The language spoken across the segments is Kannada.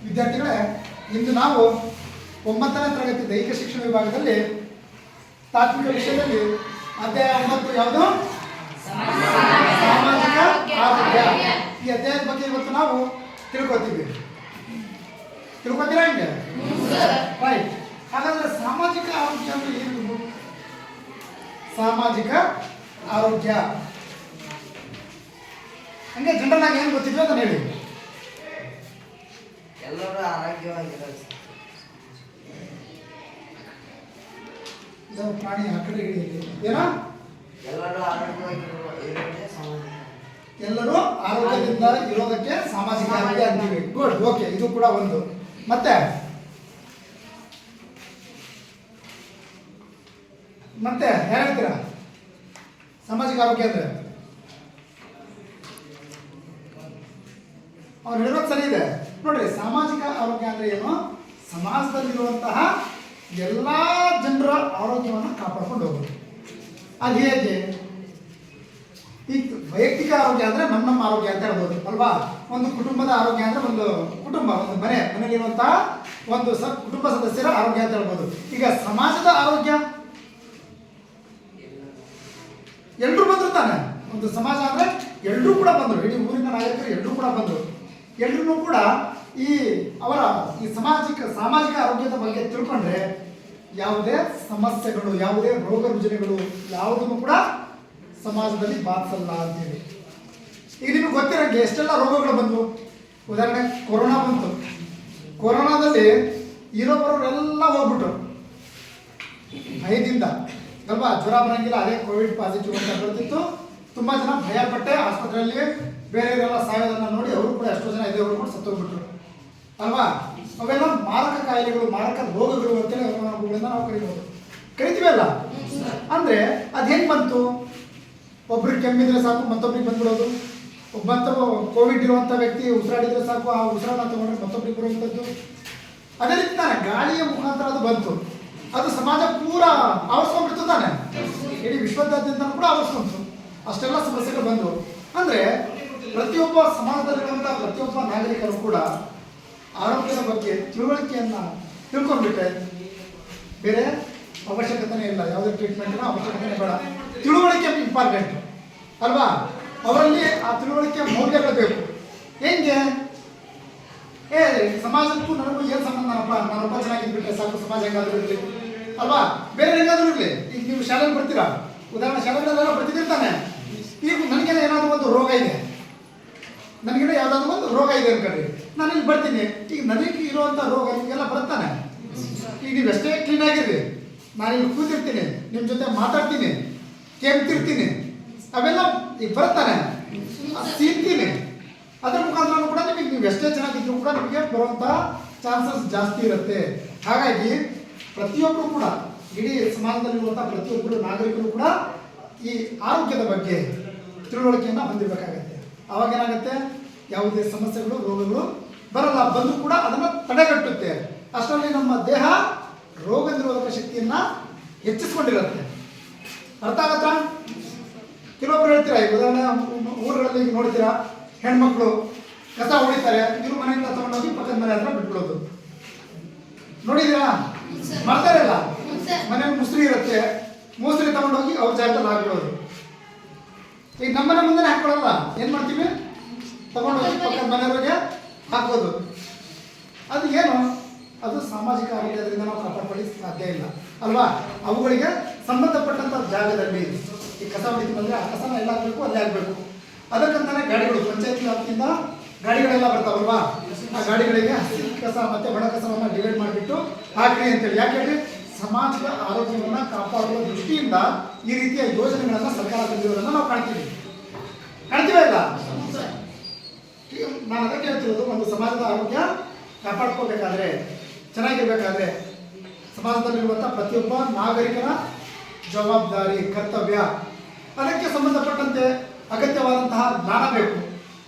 ವಿದ್ಯಾರ್ಥಿಗಳೇ, ಇಂದು ನಾವು 9ನೇ ತರಗತಿ ದೈಹಿಕ ಶಿಕ್ಷಣ ವಿಭಾಗದಲ್ಲಿ ತಾತ್ವಿಕ ವಿಷಯದಲ್ಲಿ ಅಧ್ಯಾಯ 9 ಯಾವುದು? ಸಾಮಾಜಿಕ ಆರೋಗ್ಯ. ಈ ಅಧ್ಯಾಯದ ಬಗ್ಗೆ ಇವತ್ತು ನಾವು ತಿಳ್ಕೊತೀರಾ ಹಿಂಗೆ? ರೈಟ್. ಹಾಗಾದ್ರೆ ಸಾಮಾಜಿಕ ಆರೋಗ್ಯ ಅಂದ್ರೆ ಏನು? ಸಾಮಾಜಿಕ ಆರೋಗ್ಯ ಹಂಗೆ ಜನರಲ್ ಆಗಿ ಏನು ಗೊತ್ತಿದ್ವಿ ಅದನ್ನ ಹೇಳಿ. ಎಲ್ಲರೂ ಆರೋಗ್ಯವಾಗಿರಲಿ. ಪ್ರಾಣಿ ಆ ಕಡೆ ಹಿಡಿಯಿರಿ. ಏನೋ ಎಲ್ಲರೂ ಆರೋಗ್ಯವಾಗಿರುವುದೇ ಸಾಮಾಜಿಕ. ಎಲ್ಲರೂ ಆರೋಗ್ಯದಿಂದ ಇರೋದಕ್ಕೆ ಸಾಮಾಜಿಕ ಆರೋಗ್ಯ ಅಂತೀವಿ. ಗುಡ್, ಓಕೆ, ಇದು ಕೂಡ ಒಂದು. ಮತ್ತೆ ಮತ್ತೆ ಯಾರು ಹೇಳ್ತೀರಾ ಸಾಮಾಜಿಕ ಆರೋಗ್ಯ ಅಂದ್ರೆ? ಅವ್ರು ಹೇಳೋದು ಸರಿ ಇದೆ ನೋಡ್ರಿ. ಸಾಮಾಜಿಕ ಆರೋಗ್ಯ ಅಂದ್ರೆ ಏನು? ಸಮಾಜದಲ್ಲಿರುವಂತಹ ಎಲ್ಲ ಜನರ ಆರೋಗ್ಯವನ್ನು ಕಾಪಾಡ್ಕೊಂಡು ಹೋಗೋದು. ಅದು ಹೇಗೆ? ಈ ವೈಯಕ್ತಿಕ ಆರೋಗ್ಯ ಅಂದ್ರೆ ನಮ್ಮ ಆರೋಗ್ಯ ಅಂತ ಹೇಳ್ಬೋದು ಅಲ್ವಾ? ಒಂದು ಕುಟುಂಬದ ಆರೋಗ್ಯ ಅಂದ್ರೆ ಒಂದು ಕುಟುಂಬ, ಒಂದು ಮನೆಯಲ್ಲಿರುವಂತಹ ಒಂದು ಕುಟುಂಬ ಸದಸ್ಯರ ಆರೋಗ್ಯ ಅಂತ ಹೇಳ್ಬೋದು. ಈಗ ಸಮಾಜದ ಆರೋಗ್ಯ ಎಲ್ಲರೂ ಬಂದ್ರು ತಾನೆ. ಒಂದು ಸಮಾಜ ಅಂದ್ರೆ ಎಲ್ಲರೂ ಕೂಡ ಬಂದರು, ಇಡೀ ಊರಿನ ನಾಯಕರು ಎಲ್ಲರೂ ಕೂಡ ಬಂದರು. ಎಲ್ಲರೂ ಕೂಡ ಅವರ ಸಾಮಾಜಿಕ ಆರೋಗ್ಯದ ಬಗ್ಗೆ ತಿಳ್ಕೊಂಡ್ರೆ ಯಾವುದೇ ಸಮಸ್ಯೆಗಳು, ಯಾವುದೇ ರೋಗ ರುಜಿನಗಳು ಯಾವುದನ್ನು ಕೂಡ ಸಮಾಜದಲ್ಲಿ ಬಾಧಿಸಲ್ಲ ಅಂತೇಳಿ. ಈಗ ನಿಮಗೆ ಗೊತ್ತಿರಂಗೆ ಎಷ್ಟೆಲ್ಲ ರೋಗಗಳು ಬಂದವು. ಉದಾಹರಣೆ ಕೊರೋನಾ ಬಂತು. ಕೊರೋನಾದಲ್ಲಿ ಇರೋಬರೋರೆಲ್ಲ ಹೋಗ್ಬಿಟ್ರು ಭಯದಿಂದ ಅಲ್ವಾ? ಜ್ವರ ಬರಂಗಿಲ್ಲ, ಅದೇ ಕೋವಿಡ್ ಪಾಸಿಟಿವ್ ಅಂತ ಬರ್ತಿತ್ತು. ತುಂಬ ಜನ ಭಯಪಟ್ಟೆ ಆಸ್ಪತ್ರೆಯಲ್ಲಿ ಬೇರೆಯವರೆಲ್ಲ ಸಾಯೋದನ್ನ ನೋಡಿ ಅವರು ಕೂಡ ಎಷ್ಟೋ ಜನ ಇದೇ ಕೂಡ ಸತ್ತೋಗ್ಬಿಟ್ರು ಅಲ್ವಾ? ಅವೆಲ್ಲ ಮಾರಕ ಕಾಯಿಲೆಗಳು, ಮಾರಕ ರೋಗಗಳು ಅಂತೇಳಿ ರೋಗಗಳಿಂದ ನಾವು ಕರಿತೀವಿ ಅಲ್ಲ. ಅಂದ್ರೆ ಅದು ಹೆಂಗೆ ಬಂತು? ಒಬ್ರಿಗೆ ಕೆಮ್ಮಿದ್ರೆ ಸಾಕು ಮತ್ತೊಬ್ರಿಗೆ ಬಂದ್ಬಿಡೋದು. ಮತ್ತೊಬ್ಬ ಕೋವಿಡ್ ಇರುವಂಥ ವ್ಯಕ್ತಿ ಉಸಿರಾಡಿದ್ರೆ ಸಾಕು, ಆ ಉಸಿರಾಟ ತಗೊಂಡ್ರೆ ಮತ್ತೊಬ್ರಿಗೆ ಬರುವಂಥದ್ದು. ಅದೇ ರೀತಿ ತಾನೆ ಗಾಳಿಯ ಮುಖಾಂತರ ಅದು ಬಂತು. ಅದು ಸಮಾಜ ಪೂರ ಆವರಿಸ್ಕೊಂಡ್ಬಿಡ್ತು ತಾನೆ. ಇಡೀ ವಿಶ್ವದಾದ್ಯಂತ ಕೂಡ ಆವರಿಸ್ಕೊಂತು. ಅಷ್ಟೆಲ್ಲ ಸಮಸ್ಯೆಗಳು ಬಂದವು. ಅಂದ್ರೆ ಪ್ರತಿಯೊಬ್ಬ ಸಮಾಜದಲ್ಲಿರುವಂತಹ ಪ್ರತಿಯೊಬ್ಬ ನಾಗರಿಕರು ಕೂಡ ಆರೋಗ್ಯದ ಬಗ್ಗೆ ತಿಳುವಳಿಕೆಯನ್ನ ತಿಳ್ಕೊಂಡ್ಬಿಟ್ರೆ ಬೇರೆ ಅವಶ್ಯಕತೆನೇ ಇಲ್ಲ. ಯಾವುದೇ ಟ್ರೀಟ್ಮೆಂಟ್ನ ಅವಶ್ಯಕತೆನೇ ಬೇಡ. ತಿಳುವಳಿಕೆ ಇಂಪಾರ್ಟೆಂಟ್ ಅಲ್ವಾ? ಅವರಲ್ಲಿ ಆ ತಿಳುವಳಿಕೆ ಮೌಲ್ಯಗಳು ಬೇಕು. ಹೆಂಗೆ? ಸಮಾಜಕ್ಕೂ ನನಗೂ ಏನು ಸಂಬಂಧನಪ್ಪ? ನಾನೊಬ್ಬ ಚೆನ್ನಾಗಿದ್ಬಿಟ್ರೆ ಸಾಕು, ಸಮಾಜ ಹೆಂಗಾದ್ರೂ ಇರಲಿ ಅಲ್ವಾ? ಬೇರೆ ಹೆಂಗಾದ್ರೂ ಇರಲಿ. ಈಗ ನೀವು ಶಾಲೆಗೆ ಬರ್ತೀರಾ, ಉದಾಹರಣೆ ಶಾಲೆಗಳೆಲ್ಲ ಬರ್ತಿದ್ದಿರ್ತಾನೆ. ಈಗ ನನಗೇನೋ ಏನಾದರೂ ಒಂದು ರೋಗ ಇದೆ, ನನಗೇನೋ ಯಾವುದಾದ್ರೂ ಒಂದು ರೋಗ ಇದೆ ಅನ್ಕೊಂಡ್ರಿ, ನಾನು ಇಲ್ಲಿ ಬರ್ತೀನಿ. ಈಗ ನನಗೆ ಇರುವಂಥ ರೋಗ ನಿಮಗೆಲ್ಲ ಬರ್ತಾನೆ. ಈಗ ನೀವು ಎಷ್ಟೇ ಕ್ಲೀನ್ ಆಗಿರ್ರಿ, ನಾನು ಇಲ್ಲಿ ಕೂತಿರ್ತೀನಿ, ನಿಮ್ಮ ಜೊತೆ ಮಾತಾಡ್ತೀನಿ, ಕೆಮ್ತಿರ್ತೀನಿ, ಅವೆಲ್ಲ ಈಗ ಬರ್ತಾನೆ, ಸೀನ್ತೀನಿ. ಅದರ ಮುಖಾಂತರ ಕೂಡ ನೀವು ಎಷ್ಟೇ ಚೆನ್ನಾಗಿದ್ರು ಕೂಡ ನಿಮಗೆ ಬರುವಂಥ ಚಾನ್ಸಸ್ ಜಾಸ್ತಿ ಇರುತ್ತೆ. ಹಾಗಾಗಿ ಪ್ರತಿಯೊಬ್ಬರು ಕೂಡ, ಇಡೀ ಸಮಾಜದಲ್ಲಿರುವಂಥ ಪ್ರತಿಯೊಬ್ಬರು ನಾಗರಿಕರು ಕೂಡ ಈ ಆರೋಗ್ಯದ ಬಗ್ಗೆ ತಿಳುವಳಿಕೆಯನ್ನು ಹೊಂದಿರಬೇಕಾಗತ್ತೆ. ಅವಾಗ ಏನಾಗುತ್ತೆ? ಯಾವುದೇ ಸಮಸ್ಯೆಗಳು, ರೋಗಗಳು ಬರಲ್ಲ. ಬಂದು ಕೂಡ ಅದನ್ನು ತಡೆಗಟ್ಟುತ್ತೆ. ಅಷ್ಟರಲ್ಲಿ ನಮ್ಮ ದೇಹ ರೋಗ ನಿರೋಧಕ ಶಕ್ತಿಯನ್ನು ಹೆಚ್ಚಿಸ್ಕೊಂಡಿರುತ್ತೆ. ಅರ್ಥ ಆಗತ್ತಾ? ಕೆಲವೊಬ್ರು ಹೇಳ್ತೀರಾ, ಈಗ ಉದಾಹರಣೆ ಊರುಗಳಲ್ಲಿ ಈಗ ನೋಡ್ತೀರಾ, ಹೆಣ್ಮಕ್ಳು ಕಸ ಹೊಡಿತಾರೆ, ಇವ್ರು ಮನೆಯಿಂದ ತಗೊಂಡೋಗಿ ಪಕ್ಕದ ಮನೆ ಹತ್ರ ಬಿಟ್ಬಿಡೋದು. ನೋಡಿದ್ದೀರಾ? ಮಾಡ್ತಾರಲ್ಲ, ಮನೇಲಿ ಮುಸ್ರಿ ಇರುತ್ತೆ, ಮುಸ್ರಿ ತಗೊಂಡೋಗಿ ಅವ್ರ ಜಾಗದಲ್ಲಿ ಹಾಕ್ಬಿಡೋದು. ಈಗ ನಮ್ಮನೆ ಮುಂದೆ ಹಾಕೊಳ್ಳಲ್ಲ, ಏನು ಮಾಡ್ತೀವಿ? ತಗೊಂಡೋಗಿ ಪಕ್ಕದ ಮನೆಯವ್ರಿಗೆ ಹಾಕೋದು. ಅದು ಏನು? ಅದು ಸಾಮಾಜಿಕ ಆರೋಗ್ಯದಿಂದ ನಾವು ಕಾಪಾಡ್ಕೊಳ್ಳಿಕ್ಕೆ ಸಾಧ್ಯ ಇಲ್ಲ ಅಲ್ವಾ? ಅವುಗಳಿಗೆ ಸಂಬಂಧಪಟ್ಟಂಥ ಜಾಗದಲ್ಲಿ ಈ ಕಸ ಹೊಡಿತೀವಿ ಅಂದರೆ ಆ ಕಸನ ಎಲ್ಲ ಹಾಕಬೇಕು, ಅಲ್ಲೇ ಆಗಬೇಕು. ಅದಕ್ಕಂತಾನೆ ಗಾಡಿಗಳು, ಪಂಚಾಯತಿ ವ್ಯಾಪ್ತಿಯಿಂದ ಗಾಡಿಗಳೆಲ್ಲ ಬರ್ತಾವಲ್ವಾ? ಆ ಗಾಡಿಗಳಿಗೆ ಹಸಿ ಕಸ ಮತ್ತು ಒಣ ಕಸವನ್ನು ಡಿವೈಡ್ ಮಾಡಿಬಿಟ್ಟು ಹಾಕ್ರಿ ಅಂತೇಳಿ. ಯಾಕೆ ಹೇಳಿ? ಸಮಾಜದ ಆರೋಗ್ಯವನ್ನು ಕಾಪಾಡುವ ದೃಷ್ಟಿಯಿಂದ ಈ ರೀತಿಯ ಯೋಜನೆಗಳನ್ನು ಸರ್ಕಾರ ತಂದಿರೋದನ್ನು ನಾವು ಕಾಣ್ತೀವಿ ಇಲ್ಲ? ನಾನು ಅದಕ್ಕೆ ಹೇಳ್ತಿರೋದು, ಒಂದು ಸಮಾಜದ ಆರೋಗ್ಯ ಕಾಪಾಡ್ಕೋಬೇಕಾದ್ರೆ, ಚೆನ್ನಾಗಿರ್ಬೇಕಾದ್ರೆ ಸಮಾಜದಲ್ಲಿರುವಂಥ ಪ್ರತಿಯೊಬ್ಬ ನಾಗರಿಕನ ಜವಾಬ್ದಾರಿ, ಕರ್ತವ್ಯ. ಅದಕ್ಕೆ ಸಂಬಂಧಪಟ್ಟಂತೆ ಅಗತ್ಯವಾದಂತಹ ಜ್ಞಾನ ಬೇಕು.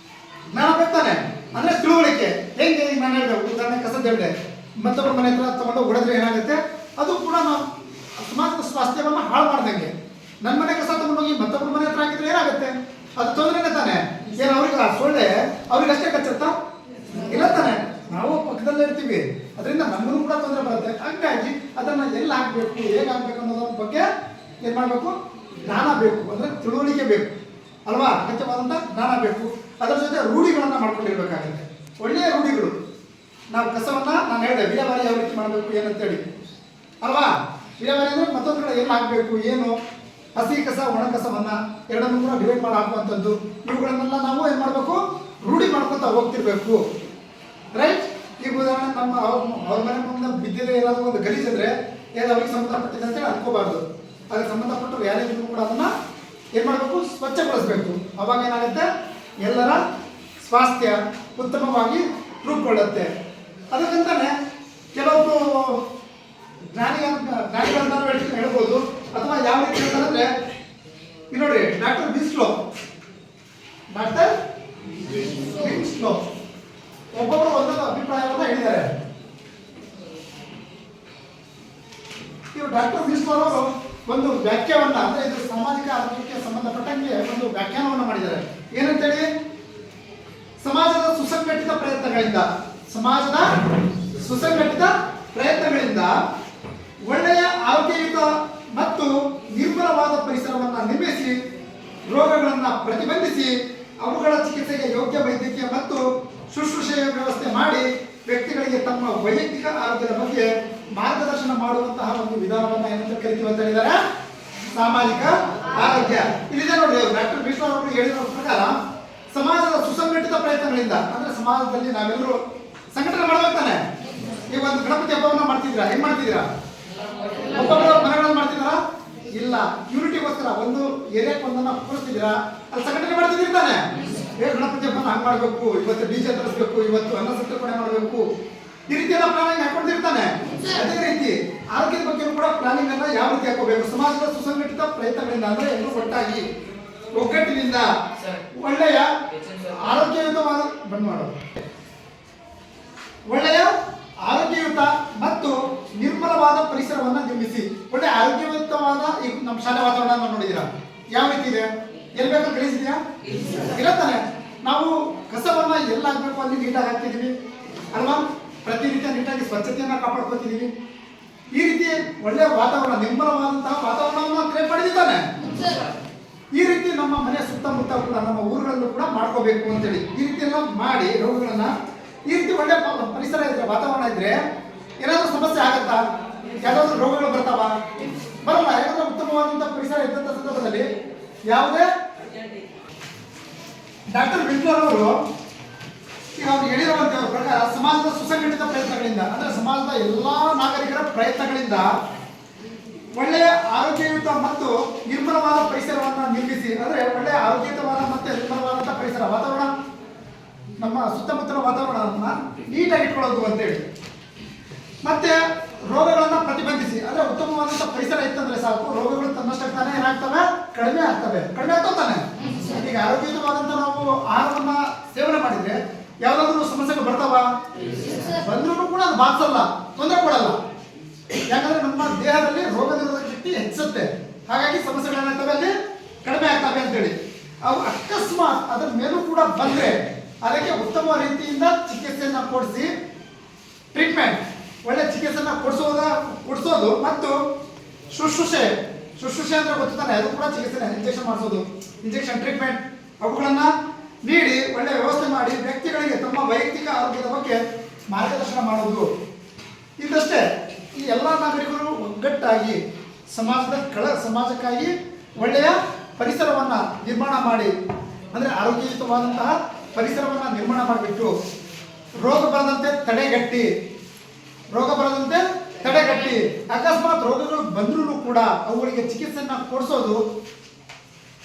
ಜ್ಞಾನ ಬೇಕಾನೆ ಅಂದರೆ ತಿಳುವಳಿಕೆ. ಹೆಂಗೆ? ಈಗ ನಾನು ಹೇಳಿದೆ, ಉದಾಹರಣೆ ಕಸದ ಹೇಳಿದೆ, ಮತ್ತೊಬ್ಬರ ಮನೆ ಹತ್ರ ತಗೊಂಡು ಹೊಡೆದ್ರೆ ಏನಾಗುತ್ತೆ? ಅದು ಕೂಡ ನಾವು ಸಮಾಜದ ಸ್ವಾಸ್ಥ್ಯವನ್ನು ಹಾಳು ಮಾಡ್ದಂಗೆ. ನನ್ನ ಮನೆ ಕಸ ತಗೊಂಡೋಗಿ ಮತ್ತೊಬ್ಬರ ಮನೆ ಹತ್ರ ಹಾಕಿದ್ರೆ ಏನಾಗುತ್ತೆ? ಅದು ತೊಂದರೆನೇ ತಾನೆ. ಏನು ಅವ್ರಿಗೆ ಸೊಳ್ಳೆ ಅವ್ರಿಗೆ ಅಷ್ಟೇ ಕಚ್ಚುತ್ತಾ? ಇಲ್ಲ ತಾನೆ. ನಾವು ಪಕ್ಕದಲ್ಲಿ ತಿಂತೀವಿ, ಅದರಿಂದ ನಮಗೂ ಕೂಡ ತೊಂದರೆ ಬರುತ್ತೆ. ಹಾಗಾಗಿ ಅದನ್ನು ಎಲ್ಲಿ ಹಾಕಬೇಕು, ಹೇಗೆ ಹಾಕಬೇಕು ಅನ್ನೋದ್ರ ಬಗ್ಗೆ ಏನು ಮಾಡಬೇಕು, ಜ್ಞಾನ ಬೇಕು, ಅಂದರೆ ತಿಳುವಳಿಕೆ ಬೇಕು ಅಲ್ವಾ, ಅಗತ್ಯವಾದಂಥ ಜ್ಞಾನ ಬೇಕು. ಅದರ ಜೊತೆ ರೂಢಿಗಳನ್ನು ಮಾಡ್ಕೊಂಡಿರ್ಬೇಕಾಗುತ್ತೆ, ಒಳ್ಳೆಯ ರೂಢಿಗಳು. ನಾವು ಕಸವನ್ನು ನಾನು ಹೇಳಿದೆ ವಿಲೇವಾರಿ ಯಾವ ರೀತಿ ಮಾಡಬೇಕು ಏನಂತೇಳಿ ಅಲ್ವಾ. ವಿಲೇವಾರಿ ಅಂದರೆ ಮತ್ತೊಂದು ಕಡೆ ಎಲ್ಲಿ ಹಾಕಬೇಕು, ಏನು ಹಸಿ ಕಸ ಒಣ ಕಸವನ್ನು ಎರಡನ್ನೂ ಕೂಡ ಡಿವೈಡ್ ಮಾಡಿ ಹಾಕುವಂಥದ್ದು, ಇವುಗಳನ್ನೆಲ್ಲ ನಾವು ಏನು ಮಾಡಬೇಕು, ರೂಢಿ ಮಾಡ್ಕೊತ ಹೋಗ್ತಿರ್ಬೇಕು. ರೈಟ್. ಈಗ ಉದಾಹರಣೆ ನಮ್ಮ ಅವ್ರ ಮನೆ ಮುಂದೆ ಬಿದ್ದಿದೆ ಏನಾದರೂ ಒಂದು ಗಲೀಜಿದ್ರೆ ಏನು ಅವ್ರಿಗೆ ಸಂಬಂಧಪಟ್ಟಿದೆ ಅಂತೇಳಿ ಅನ್ಕೋಬಾರ್ದು. ಅದಕ್ಕೆ ಸಂಬಂಧಪಟ್ಟರು ಯಾರಿಗೂ ಕೂಡ ಅದನ್ನು ಏನು ಮಾಡಬೇಕು, ಸ್ವಚ್ಛಗೊಳಿಸಬೇಕು. ಅವಾಗ ಏನಾಗುತ್ತೆ, ಎಲ್ಲರ ಸ್ವಾಸ್ಥ್ಯ ಉತ್ತಮವಾಗಿ ರೂಪುಗೊಳ್ಳುತ್ತೆ. ಅದಕ್ಕಂತಾನೆ ಕೆಲವೊಂದು ಜ್ಞಾನಿಗಳನ್ನ ಹೇಳ್ಬೋದು, ಅಥವಾ ಯಾವ ರೀತಿ ಹೇಳ್ತಾರಂದ್ರೆ ಇಲ್ಲಿ ನೋಡಿ, ಡಾಕ್ಟರ್ ವಿನ್ಸ್ಲೋ ಒಬ್ಬೊಬ್ಬರು ಒಂದೊಂದು ಅಭಿಪ್ರಾಯವನ್ನು ಹೇಳಿದ್ದಾರೆ. ಇವರು ಡಾಕ್ಟರ್ ವಿನ್ಸ್ಲೋ ಅವರು ಒಂದು ವ್ಯಾಖ್ಯಾನವನ್ನ, ಅಂದ್ರೆ ಇದು ಸಾಮಾಜಿಕ ಆರೋಗ್ಯಕ್ಕೆ ಸಂಬಂಧಪಟ್ಟಂಗೆ ಒಂದು ವ್ಯಾಖ್ಯಾನವನ್ನು ಮಾಡಿದ್ದಾರೆ. ಏನಂತೇಳಿ, ಸಮಾಜದ ಸುಸಂಘಟಿತ ಪ್ರಯತ್ನಗಳಿಂದ ಒಳ್ಳೆಯ ಆರೋಗ್ಯಯುತ ಮತ್ತು ನಿರ್ಮಲವಾದ ಪರಿಸರವನ್ನು ನಿರ್ಮಿಸಿ ರೋಗಗಳನ್ನು ಪ್ರತಿಬಂಧಿಸಿ ಅವುಗಳ ಚಿಕಿತ್ಸೆಗೆ ಯೋಗ್ಯ ವೈದ್ಯಕೀಯ ಮತ್ತು ಶುಶ್ರೂಷೆಯ ವ್ಯವಸ್ಥೆ ಮಾಡಿ ವ್ಯಕ್ತಿಗಳಿಗೆ ತಮ್ಮ ವೈಯಕ್ತಿಕ ಆರೋಗ್ಯದ ಬಗ್ಗೆ ಮಾರ್ಗದರ್ಶನ ಮಾಡುವಂತಹ ಒಂದು ವಿಧಾನವನ್ನು ಏನಂತ ಕರಿತೀವಿ ಅಂತ ಹೇಳಿದ್ದಾರೆ, ಸಾಮಾಜಿಕ ಆರೋಗ್ಯ. ಇಲ್ಲಿದೆ ನೋಡಿ, ಡಾಕ್ಟರ್ ವಿಶ್ವ ಅವರು ಹೇಳಿರೋ ಪ್ರಕಾರ ಸಮಾಜದ ಸುಸಂಘಟಿತ ಪ್ರಯತ್ನಗಳಿಂದ, ಅಂದ್ರೆ ಸಮಾಜದಲ್ಲಿ ನಾವೆಲ್ಲರೂ ಸಂಘಟನೆ ಮಾಡಬೇಕಾನೆ. ನೀವು ಒಂದು ಗಣಪತಿ ಹಬ್ಬವನ್ನು ಮಾಡ್ತಿದ್ದೀರಾ, ಹೆಂಗ್ ಮಾಡ್ತಿದ್ದೀರಾ, ಒಬ್ಬೊಬ್ಬರ ಮನೆಗಳಲ್ಲಿ ಮಾಡ್ತಿದ್ದೀರಾ, ಇಲ್ಲ ಯೂನಿಟಿಗೋಸ್ಕರ ಒಂದು ಏರಿಯಾಕ್ಕೆ ಒಂದನ್ನ ಕೂರಿಸ್ತಿದ್ದೀರಾ, ಅಲ್ಲಿ ಸಂಘಟನೆ ಮಾಡ್ತಿದ್ದೀರ್ತಾನೆ. ಗಣಪತಿ ಹಬ್ಬನ ಹಂಗೆ ಮಾಡಬೇಕು, ಇವತ್ತು ಡಿಜೆ ತರಿಸ್ಬೇಕು, ಇವತ್ತು ಅನ್ನ ಸಂತರ್ಪಣೆ ಮಾಡಬೇಕು, ಈ ರೀತಿ ಎಲ್ಲ ಪ್ಲಾನಿಂಗ್ ಹಾಕೊಂಡಿರ್ತಾನೆ. ಅದೇ ರೀತಿ ಆರೋಗ್ಯದ ಬಗ್ಗೆ ಕೂಡ ಪ್ಲಾನಿಂಗ್ ಅನ್ನ ಯಾವ ರೀತಿ ಹಾಕೋಬೇಕು, ಸಮಾಜದ ಸುಸಂಘಟಿತ ಪ್ರಯತ್ನಗಳಿಂದ, ಅಂದ್ರೆ ಎಲ್ಲರೂ ಒಟ್ಟಾಗಿ ಒಗ್ಗಟ್ಟಿನಿಂದ ಒಳ್ಳೆಯ ಆರೋಗ್ಯಯುತವಾದ ಒಳ್ಳೆಯ ಆರೋಗ್ಯಯುತ ಮತ್ತು ನಿರ್ಮಲವಾದ ಪರಿಸರವನ್ನು ನಿರ್ಮಿಸಿ. ಒಳ್ಳೆ ಆರೋಗ್ಯಯುತವಾದ ಈಗ ನಮ್ಮ ಶಾಲೆ ವಾತಾವರಣ ನೋಡಿದ್ದೀರಾ ಯಾವ ರೀತಿ ಇದೆ, ಎಲ್ಲಿ ಬೇಕಾದ್ರೂ ಗಲೀಜಿದೆಯಾ, ಇರತ್ತಾನೆ. ನಾವು ಕಸವನ್ನ ಎಲ್ಲ ಹಾಕ್ಬೇಕು ಅಲ್ಲಿ ನೀಟಾಗಿ ಹಾಕ್ತಿದೀವಿ ಅಲ್ವಾ, ಪ್ರತಿನಿತ್ಯ ನೀಟಾಗಿ ಸ್ವಚ್ಛತೆಯನ್ನ ಕಾಪಾಡ್ಕೊತಿದೀವಿ. ಈ ರೀತಿ ಒಳ್ಳೆಯ ವಾತಾವರಣ, ನಿರ್ಮಲವಾದಂತಹ ವಾತಾವರಣವನ್ನು ಕ್ರಿಯೇಟ್ ಮಾಡಿದ್ದಾನೆ. ಈ ರೀತಿ ನಮ್ಮ ಮನೆ ಸುತ್ತಮುತ್ತ ಕೂಡ ನಮ್ಮ ಊರುಗಳಲ್ಲೂ ಕೂಡ ಮಾಡ್ಕೋಬೇಕು ಅಂತೇಳಿ ಈ ರೀತಿ ಎಲ್ಲ ಮಾಡಿ ರೋಗಗಳನ್ನ, ಈ ರೀತಿ ಒಳ್ಳೆ ಪರಿಸರ ಇದ್ರೆ, ವಾತಾವರಣ ಇದ್ರೆ ಏನಾದ್ರೂ ಸಮಸ್ಯೆ ಆಗತ್ತಾ, ಯಾವ್ದಾದ್ರು ರೋಗಗಳು ಬರ್ತಾವ, ಬರಲ್ಲ. ಯಾಕಂದ್ರೆ ಉತ್ತಮವಾದಂತಹ ಪರಿಸರ ಇದ್ದಂತ ಸಂದರ್ಭದಲ್ಲಿ ಯಾವುದೇ ಡಾಕ್ಟರ್ ವಿಟ್ಲರ್ ಅವರು ಈಗ ಅವ್ರು ಹೇಳಿರುವಂತ ಪ್ರಕಾರ ಸಮಾಜದ ಸುಸಂಘಟಿತ ಪ್ರಯತ್ನಗಳಿಂದ, ಅಂದ್ರೆ ಸಮಾಜದ ಎಲ್ಲಾ ನಾಗರಿಕರ ಪ್ರಯತ್ನಗಳಿಂದ ಒಳ್ಳೆಯ ಆರೋಗ್ಯಯುತ ಮತ್ತು ನಿರ್ಮಲವಾದ ಪರಿಸರವನ್ನು ನಿರ್ಮಿಸಿ, ಅಂದ್ರೆ ಒಳ್ಳೆಯ ಆರೋಗ್ಯಯುತವಾದ ಮತ್ತೆ ನಿರ್ಮಲವಾದಂತಹ ಪರಿಸರ ವಾತಾವರಣ, ನಮ್ಮ ಸುತ್ತಮುತ್ತಲ ವಾತಾವರಣವನ್ನ ನೀಟಾಗಿ ಇಟ್ಕೊಳ್ಳೋದು ಅಂತೇಳಿ, ಮತ್ತೆ ರೋಗಗಳನ್ನ ಪ್ರತಿಬಂಧಿಸಿ, ಅಂದ್ರೆ ಉತ್ತಮವಾದಂತಹ ಪರಿಸರ ಇತ್ತಂದ್ರೆ ಸಾಕು, ರೋಗಗಳು ತನ್ನಷ್ಟಕ್ಕೆ ತಾನೇ ಏನಾಗ್ತವೆ, ಕಡಿಮೆ ಆಗ್ತಾನೆ. ಈಗ ಆರೋಗ್ಯಯುತವಾದಂತ ನಾವು ಆಹಾರವನ್ನ ಸೇವನೆ ಮಾಡಿದ್ರೆ ಯಾವ್ದಾದ್ರು ಸಮಸ್ಯೆಗಳು ಬರ್ತಾವ, ಬಂದ್ರೂ ಕೂಡ ಅದು ಬಾಧಿಸಲ್ಲ, ತೊಂದರೆ ಕೊಡಲ್ಲ. ಯಾಕಂದ್ರೆ ನಮ್ಮ ದೇಹದಲ್ಲಿ ರೋಗ ನಿರೋಧಕ ಶಕ್ತಿ ಹೆಚ್ಚುತ್ತೆ, ಹಾಗಾಗಿ ಸಮಸ್ಯೆಗಳೇನಾಗ್ತವೆ ಅಲ್ಲಿ ಕಡಿಮೆ ಆಗ್ತವೆ ಅಂತೇಳಿ. ಅವು ಅಕಸ್ಮಾತ್ ಅದರ ಮೇಲೂ ಕೂಡ ಬಂದ್ರೆ ಅದಕ್ಕೆ ಉತ್ತಮ ರೀತಿಯಿಂದ ಚಿಕಿತ್ಸೆಯನ್ನ ಕೊಡಿಸಿ, ಟ್ರೀಟ್ಮೆಂಟ್ ಒಳ್ಳೆ ಚಿಕಿತ್ಸೆಯನ್ನ ಕೊಡಿಸೋದು ಮತ್ತು ಶುಶ್ರೂಷೆ ಅಂದ್ರೆ ಗೊತ್ತಾನೆ, ಅದು ಕೂಡ ಚಿಕಿತ್ಸೆ, ಇಂಜೆಕ್ಷನ್ ಟ್ರೀಟ್ಮೆಂಟ್ ಅವುಗಳನ್ನ ನೀಡಿ ಒಳ್ಳೆ ವ್ಯವಸ್ಥೆ ಮಾಡಿ ವ್ಯಕ್ತಿಗಳಿಗೆ ತಮ್ಮ ವೈಯಕ್ತಿಕ ಆರೋಗ್ಯದ ಬಗ್ಗೆ ಮಾರ್ಗದರ್ಶನ ಮಾಡೋದು. ಇದಷ್ಟೇ. ಈ ಎಲ್ಲ ನಾಗರಿಕರು ಒಗ್ಗಟ್ಟಾಗಿ ಸಮಾಜಕ್ಕಾಗಿ ಒಳ್ಳೆಯ ಪರಿಸರವನ್ನ ನಿರ್ಮಾಣ ಮಾಡಿ, ಅಂದ್ರೆ ಆರೋಗ್ಯಯುತವಾದಂತಹ ಪರಿಸರವನ್ನ ನಿರ್ಮಾಣ ಮಾಡಿಬಿಟ್ಟು ರೋಗ ಬರದಂತೆ ತಡೆಗಟ್ಟಿ ಅಕಸ್ಮಾತ್ ರೋಗಗಳು ಬಂದ್ರೂ ಕೂಡ ಅವುಗಳಿಗೆ ಚಿಕಿತ್ಸೆಯನ್ನ ಕೊಡಿಸೋದು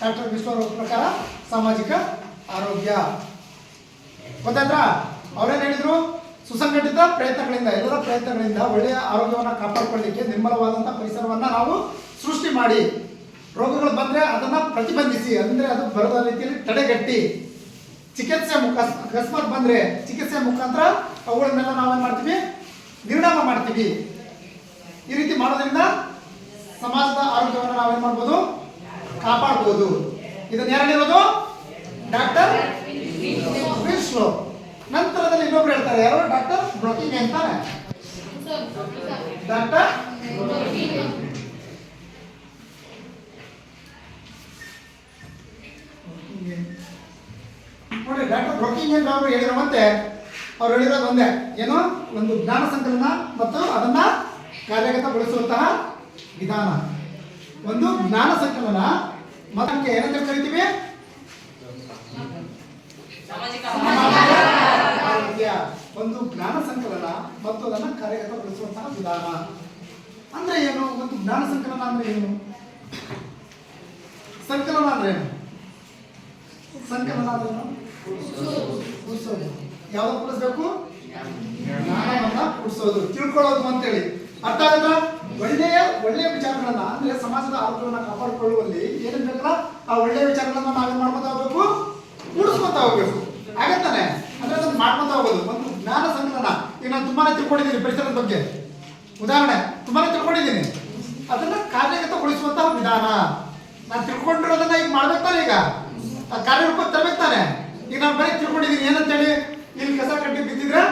ಡಾಕ್ಟರ್ ವಿಶ್ವರ ಪ್ರಕಾರ ಸಾಮಾಜಿಕ ಆರೋಗ್ಯ. ಗೊತ್ತಾಯ್ತಾ? ಅವ್ರೇನು ಹೇಳಿದ್ರು, ಸುಸಂಘಟಿತ ಪ್ರಯತ್ನಗಳಿಂದ, ಎಲ್ಲರ ಪ್ರಯತ್ನಗಳಿಂದ ಒಳ್ಳೆಯ ಆರೋಗ್ಯವನ್ನು ಕಾಪಾಡಿಕೊಳ್ಳಲಿಕ್ಕೆ ನಿರ್ಮಲವಾದಂತಹ ಪರಿಸರವನ್ನ ನಾವು ಸೃಷ್ಟಿ ಮಾಡಿ, ರೋಗಗಳು ಬಂದ್ರೆ ಅದನ್ನ ಪ್ರತಿಬಂಧಿಸಿ, ಅಂದ್ರೆ ಅದು ಬರದ ರೀತಿಯಲ್ಲಿ ತಡೆಗಟ್ಟಿ, ಅಕಸ್ಮಾತ್ ಬಂದ್ರೆ ಚಿಕಿತ್ಸೆ ಮುಖಾಂತರ ಅವುಗಳನ್ನೆಲ್ಲ ನಾವೇನ್ ಮಾಡ್ತೀವಿ, ನಿರ್ಣಾಮ ಮಾಡ್ತೀವಿ. ಈ ರೀತಿ ಮಾಡೋದ್ರಿಂದ ಸಮಾಜದ ಆರೋಗ್ಯವನ್ನು ನಾವೇನ್ ಮಾಡ್ಬೋದು, ಕಾಪಾಡ್ಬೋದು. ಇದನ್ನ ಯಾರು ಹೇಳಿರೋದು? ಡಾಕ್ಟರ್ ವಿನ್ಸ್ಲೋ. ನಂತರದಲ್ಲಿ ಇನ್ನೊಬ್ರು ಹೇಳ್ತಾರೆ ಡಾಕ್ಟರ್ ಯಾರು? ಡಾಕ್ಟರ್ ಬ್ರೋಕಿಂಗ್ ಅಂತಾನೆ. ಡಾಕ್ಟರ್ ನೋಡಿ, ಡಾಕ್ಟರ್ ಬ್ರೋಕಿಂಗ್ ಅಂತ ಅವರು ಹೇಳಿರುವಂತೆ ಅವ್ರು ಹೇಳಿರೋದು ಒಂದೇ, ಏನು? ಒಂದು ಜ್ಞಾನ ಸಂಕಲನ ಮತ್ತು ಅದನ್ನ ಕಾರ್ಯಗತಗೊಳಿಸುವಂತಹ ವಿಧಾನ. ಒಂದು ಜ್ಞಾನ ಸಂಕಲನ ಮತ್ತೆ ಏನಂತ ಕರಿತೀವಿ? ಆರೋಗ್ಯ. ಒಂದು ಜ್ಞಾನ ಸಂಕಲನ ಮತ್ತು ಅದನ್ನು ಕಾರ್ಯಗತಗೊಳಿಸುವಂತಹ ವಿಧಾನ ಅಂದ್ರೆ ಏನು? ಒಂದು ಜ್ಞಾನ ಸಂಕಲನ ಅಂದ್ರೆ ಏನು? ಸಂಕಲನ ಅಂದ್ರೆ ಏನು? ಸಂಕಲನ ಅಂದ್ರೆ ಏನು? ಕೂಡಿಸೋದು. ಯಾವ್ದು ಕೂಡಿಸ್ಬೇಕು? ಜ್ಞಾನವನ್ನ ಕೂಡಿಸೋದು, ತಿಳ್ಕೊಳ್ಳೋದು ಅಂತೇಳಿ. ಅರ್ಥ ಆಗುತ್ತಾ? ಒಳ್ಳೆಯ ವಿಚಾರಗಳನ್ನ ಅಂದ್ರೆ ಸಮಾಜದ ಆರೋಗ್ಯವನ್ನ ಕಾಪಾಡಿಕೊಳ್ಳುವಲ್ಲಿ ಏನೇನ್ ಬೇಕಲ್ಲ ಆ ಒಳ್ಳೆಯ ವಿಚಾರಗಳನ್ನ ನಾವೇನ್ ಮಾಡ್ಕೊತಾ ಹೋಗ್ಬೇಕು? ಕೂಡಿಸ್ಕೊತಾ ಹೋಗ್ಬೇಕು. ಆಗತ್ತಾನೆ? ಅಂದ್ರೆ ಅದನ್ನ ಮಾಡ್ಕೊತಾ ಹೋಗೋದು ಒಂದು ಜ್ಞಾನ ಸಂಕಲನ. ಈಗ ನಾನು ತುಂಬಾನೇ ತಿಳ್ಕೊಂಡಿದ್ದೀನಿ ಪರಿಸರದ ಬಗ್ಗೆ, ಉದಾಹರಣೆ ತುಂಬಾನೇ ತಿಳ್ಕೊಂಡಿದ್ದೀನಿ. ಅದನ್ನ ಕಾರ್ಯಗತಗೊಳಿಸುವಂತಹ ವಿಧಾನ. ನಾನು ತಿಳ್ಕೊಂಡಿರೋದನ್ನ ಈಗ ಮಾಡ್ಬೇಕಾನೆ, ಈಗ ಆ ಕಾರ್ಯರೂಪಕ್ಕೆ ತರಬೇಕು ತಾನೆ. ಈಗ ನಾನು ಬರೀ ತಿಳ್ಕೊಂಡಿದ್ದೀನಿ ಏನಂತೇಳಿ, ಇಲ್ಲಿ ಕಸ ಕಡ್ಡಿ ಬಿದ್ದಿದ್ರೆ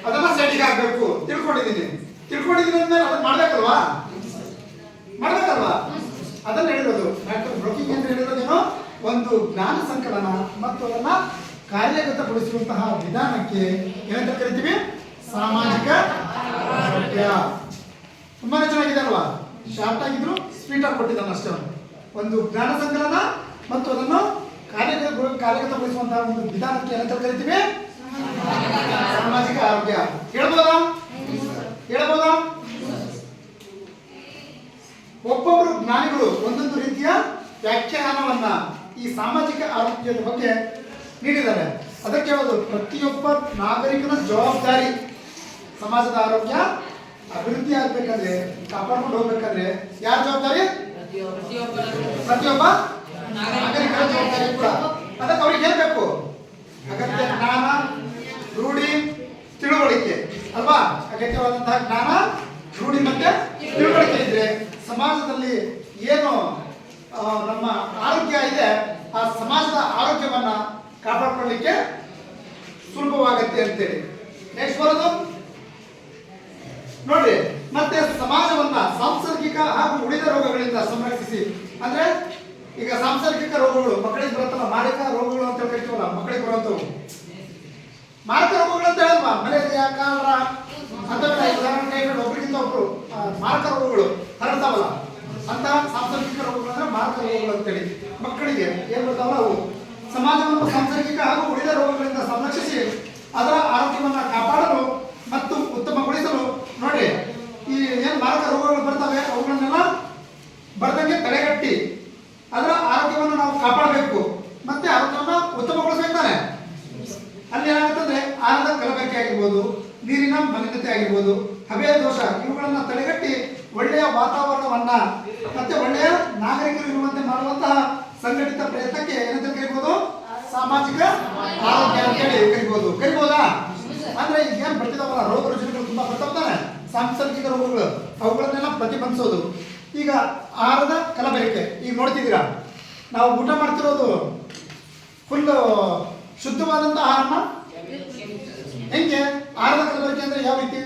ಅದನ್ನ ಸೈಡಿಗೆ ಹಾಕ್ಬೇಕು. ತಿಳ್ಕೊಂಡಿದ್ದೀನಿ ಅಂದ್ರೆ ಅದನ್ನ ಮಾಡ್ಬೇಕಲ್ವಾ? ಅದನ್ನ ಹೇಳಿರೋದು ಡಾಕ್ಟರ್ ಬ್ರೋಕಿಂಗ್ ಅಂತ ಹೇಳಿರೋದೇನು? ಒಂದು ಜ್ಞಾನ ಸಂಕಲನ ಮತ್ತು ಅದನ್ನ ಕಾರ್ಯಗತಗೊಳಿಸುವಂತಹ ವಿಧಾನಕ್ಕೆ ಏನಂತ ಕರಿತೀವಿ? ಸಾಮಾಜಿಕ ಆರೋಗ್ಯ. ತುಂಬಾನೇ ಚೆನ್ನಾಗಿದೆ ಅಲ್ವಾ? ಶಾರ್ಟ್ ಆಗಿದ್ರು ಸ್ವೀಟ್ ಆಗಿ ಕೊಟ್ಟಿದ್ದಾನೆ ಅಷ್ಟೇ. ಒಂದು ಜ್ಞಾನ ಸಂಕಲನ ಮತ್ತು ಅದನ್ನು ಕಾರ್ಯಗತಗೊಳಿಸುವಂತಹ ಒಂದು ವಿಧಾನಕ್ಕೆ ಏನಂತ ಕರಿತೀವಿ? ಸಾಮಾಜಿಕ ಆರೋಗ್ಯ. ಹೇಳ್ಬೋದಾ? ಒಬ್ಬೊಬ್ಬರು ಜ್ಞಾನಿಗಳು ಒಂದೊಂದು ರೀತಿಯ ವ್ಯಾಖ್ಯಾನವನ್ನ ಈ ಸಾಮಾಜಿಕ ಆರೋಗ್ಯದ ಬಗ್ಗೆ ನೀಡಿದ್ದಾರೆ. ಅದಕ್ಕೆ ಹೇಳೋದು ಪ್ರತಿಯೊಬ್ಬ ನಾಗರಿಕನ ಜವಾಬ್ದಾರಿ. ಸಮಾಜದ ಆರೋಗ್ಯ ಅಭಿವೃದ್ಧಿ ಆಗ್ಬೇಕಂದ್ರೆ, ಕಾಪಾಡ್ಕೊಂಡು ಹೋಗ್ಬೇಕಂದ್ರೆ ಯಾರ ಜವಾಬ್ದಾರಿ? ಪ್ರತಿಯೊಬ್ಬ ನಾಗರಿಕರ ಜವಾಬ್ದಾರಿ ಕೂಡ. ಅದಕ್ಕೆ ಅವ್ರಿಗೆ ಹೇಳ್ಬೇಕು ಅಗತ್ಯ ಜ್ಞಾನ, ರೂಢಿ, ತಿಳುವಳಿಕೆ ಅಲ್ವಾ? ಅಗತ್ಯವಾದಂತಹ ಜ್ಞಾನ, ರೂಢಿ ಮತ್ತೆ ತಿಳುವಳಿಕೆ ಇದ್ರೆ ಸಮಾಜದಲ್ಲಿ ಏನು ನಮ್ಮ ಆರೋಗ್ಯ ಇದೆ ಆ ಸಮಾಜದ ಆರೋಗ್ಯವನ್ನ ಕಾಪಾಡಿಕೊಳ್ಳಿಕ್ಕೆ ಸುಲಭವಾಗುತ್ತೆ ಅಂತೇಳಿ. ನೆಕ್ಸ್ಟ್ ಬರೋದು ನೋಡ್ರಿ, ಮತ್ತೆ ಸಮಾಜವನ್ನ ಸಾಂಸರ್ಗಿಕ ಹಾಗೂ ಉಳಿದ ರೋಗಗಳಿಂದ ಸಂರಕ್ಷಿಸಿ. ಅಂದ್ರೆ ಈಗ ಸಾಂಸರ್ಗಿಕ ರೋಗಗಳು ಮಕ್ಕಳಿಗೆ ಬರುತ್ತಲ್ಲ, ಮಾರಕ ರೋಗಗಳು ಅಂತ ಕರಿತೀವಲ್ಲ, ಮಕ್ಕಳಿಗೆ ಬರುವಂತವು ಮಾರಕ ರೋಗಗಳು ಅಂತ ಹೇಳಲ್ವಾ? ಮಲೇರಿಯಾ, ಕಾಲರ ಅಂತ ಒಬ್ಬರಿಗಿಂತ ಒಬ್ರು ಮಾರಕ ರೋಗಗಳು ಹರಡ್ತಾವಲ್ಲ, ಅಂತಹ ಸಾಂಸರ್ಗಿಕ ರೋಗಗಳು ಅಂದ್ರೆ ಮಾರಕ ರೋಗಗಳು ಅಂತೇಳಿ. ಮಕ್ಕಳಿಗೆ ಏನ್ ಬರ್ತಾವಲ್ಲ ಅವು. ಸಮಾಜವನ್ನು ಸಾಂಸರ್ಗಿಕ ಹಾಗೂ ಉಳಿದ ರೋಗಗಳಿಂದ ಸಂರಕ್ಷಿಸಿ ಅದರ ಆರೋಗ್ಯವನ್ನ ಕಾಪಾಡಲು ಮತ್ತು ಉತ್ತಮಗೊಳಿಸಲು ನೋಡ್ರಿ, ಈ ಏನ್ ಮಾರಕ ರೋಗಗಳು ಬರ್ತವೆ ಅವುಗಳನ್ನೆಲ್ಲ ಬರ್ದಂಗೆ ತಡೆಗಟ್ಟಿ ಅದರ ಆರೋಗ್ಯವನ್ನು ನಾವು ಕಾಪಾಡಬೇಕು, ಮತ್ತೆ ಆರೋಗ್ಯವನ್ನು ಉತ್ತಮಗೊಳಿಸಬೇಕಾನೆ. ಅಲ್ಲಿ ಏನಾಗುತ್ತಂದ್ರೆ ಆಹಾರದ ಕಲಬೆರಕೆ ಆಗಿರ್ಬೋದು, ನೀರಿನ ಮಲಿನತೆ ಆಗಿರ್ಬೋದು, ಹಬೆಯ ದೋಷ ಇವುಗಳನ್ನ ತಡೆಗಟ್ಟಿ ಒಳ್ಳೆಯ ವಾತಾವರಣವನ್ನ ಮತ್ತೆ ಒಳ್ಳೆಯ ನಾಗರಿಕರು ಇರುವಂತೆ ಮಾಡುವಂತಹ ಸಂಘಟಿತ ಪ್ರಯತ್ನಕ್ಕೆ ಏನಂತ ಕರಿಬಹುದು? ಸಾಮಾಜಿಕ ಆರೋಗ್ಯ ಅಂತೇಳಿ ಕರಿಬಹುದಾ? ಅಂದ್ರೆ ಈಗ ಏನ್ ಬರ್ತಿದಾವಲ್ಲ ರೋಗ ರುಜಿನಗಳು ತುಂಬಾ ಬರ್ತಾವೆ, ಸಾಂಸರ್ಗಿಕ ರೋಗಗಳು, ಅವುಗಳನ್ನೆಲ್ಲ ಪ್ರತಿಬಂಧಿಸೋದು. ಈಗ ಆಹಾರದ ಕಲಬೆರಕೆ ಈಗ ನೋಡ್ತಿದ್ದೀರಾ, ನಾವು ಊಟ ಮಾಡ್ತಿರೋದು ಫುಲ್ ಶುದ್ಧವಾದಂತ ಆಹಾರನ ಹೆಂಗೆ? ಆಹಾರದ ಕಲಬೆರಕೆ ಅಂದ್ರೆ ಯಾವ ರೀತಿ?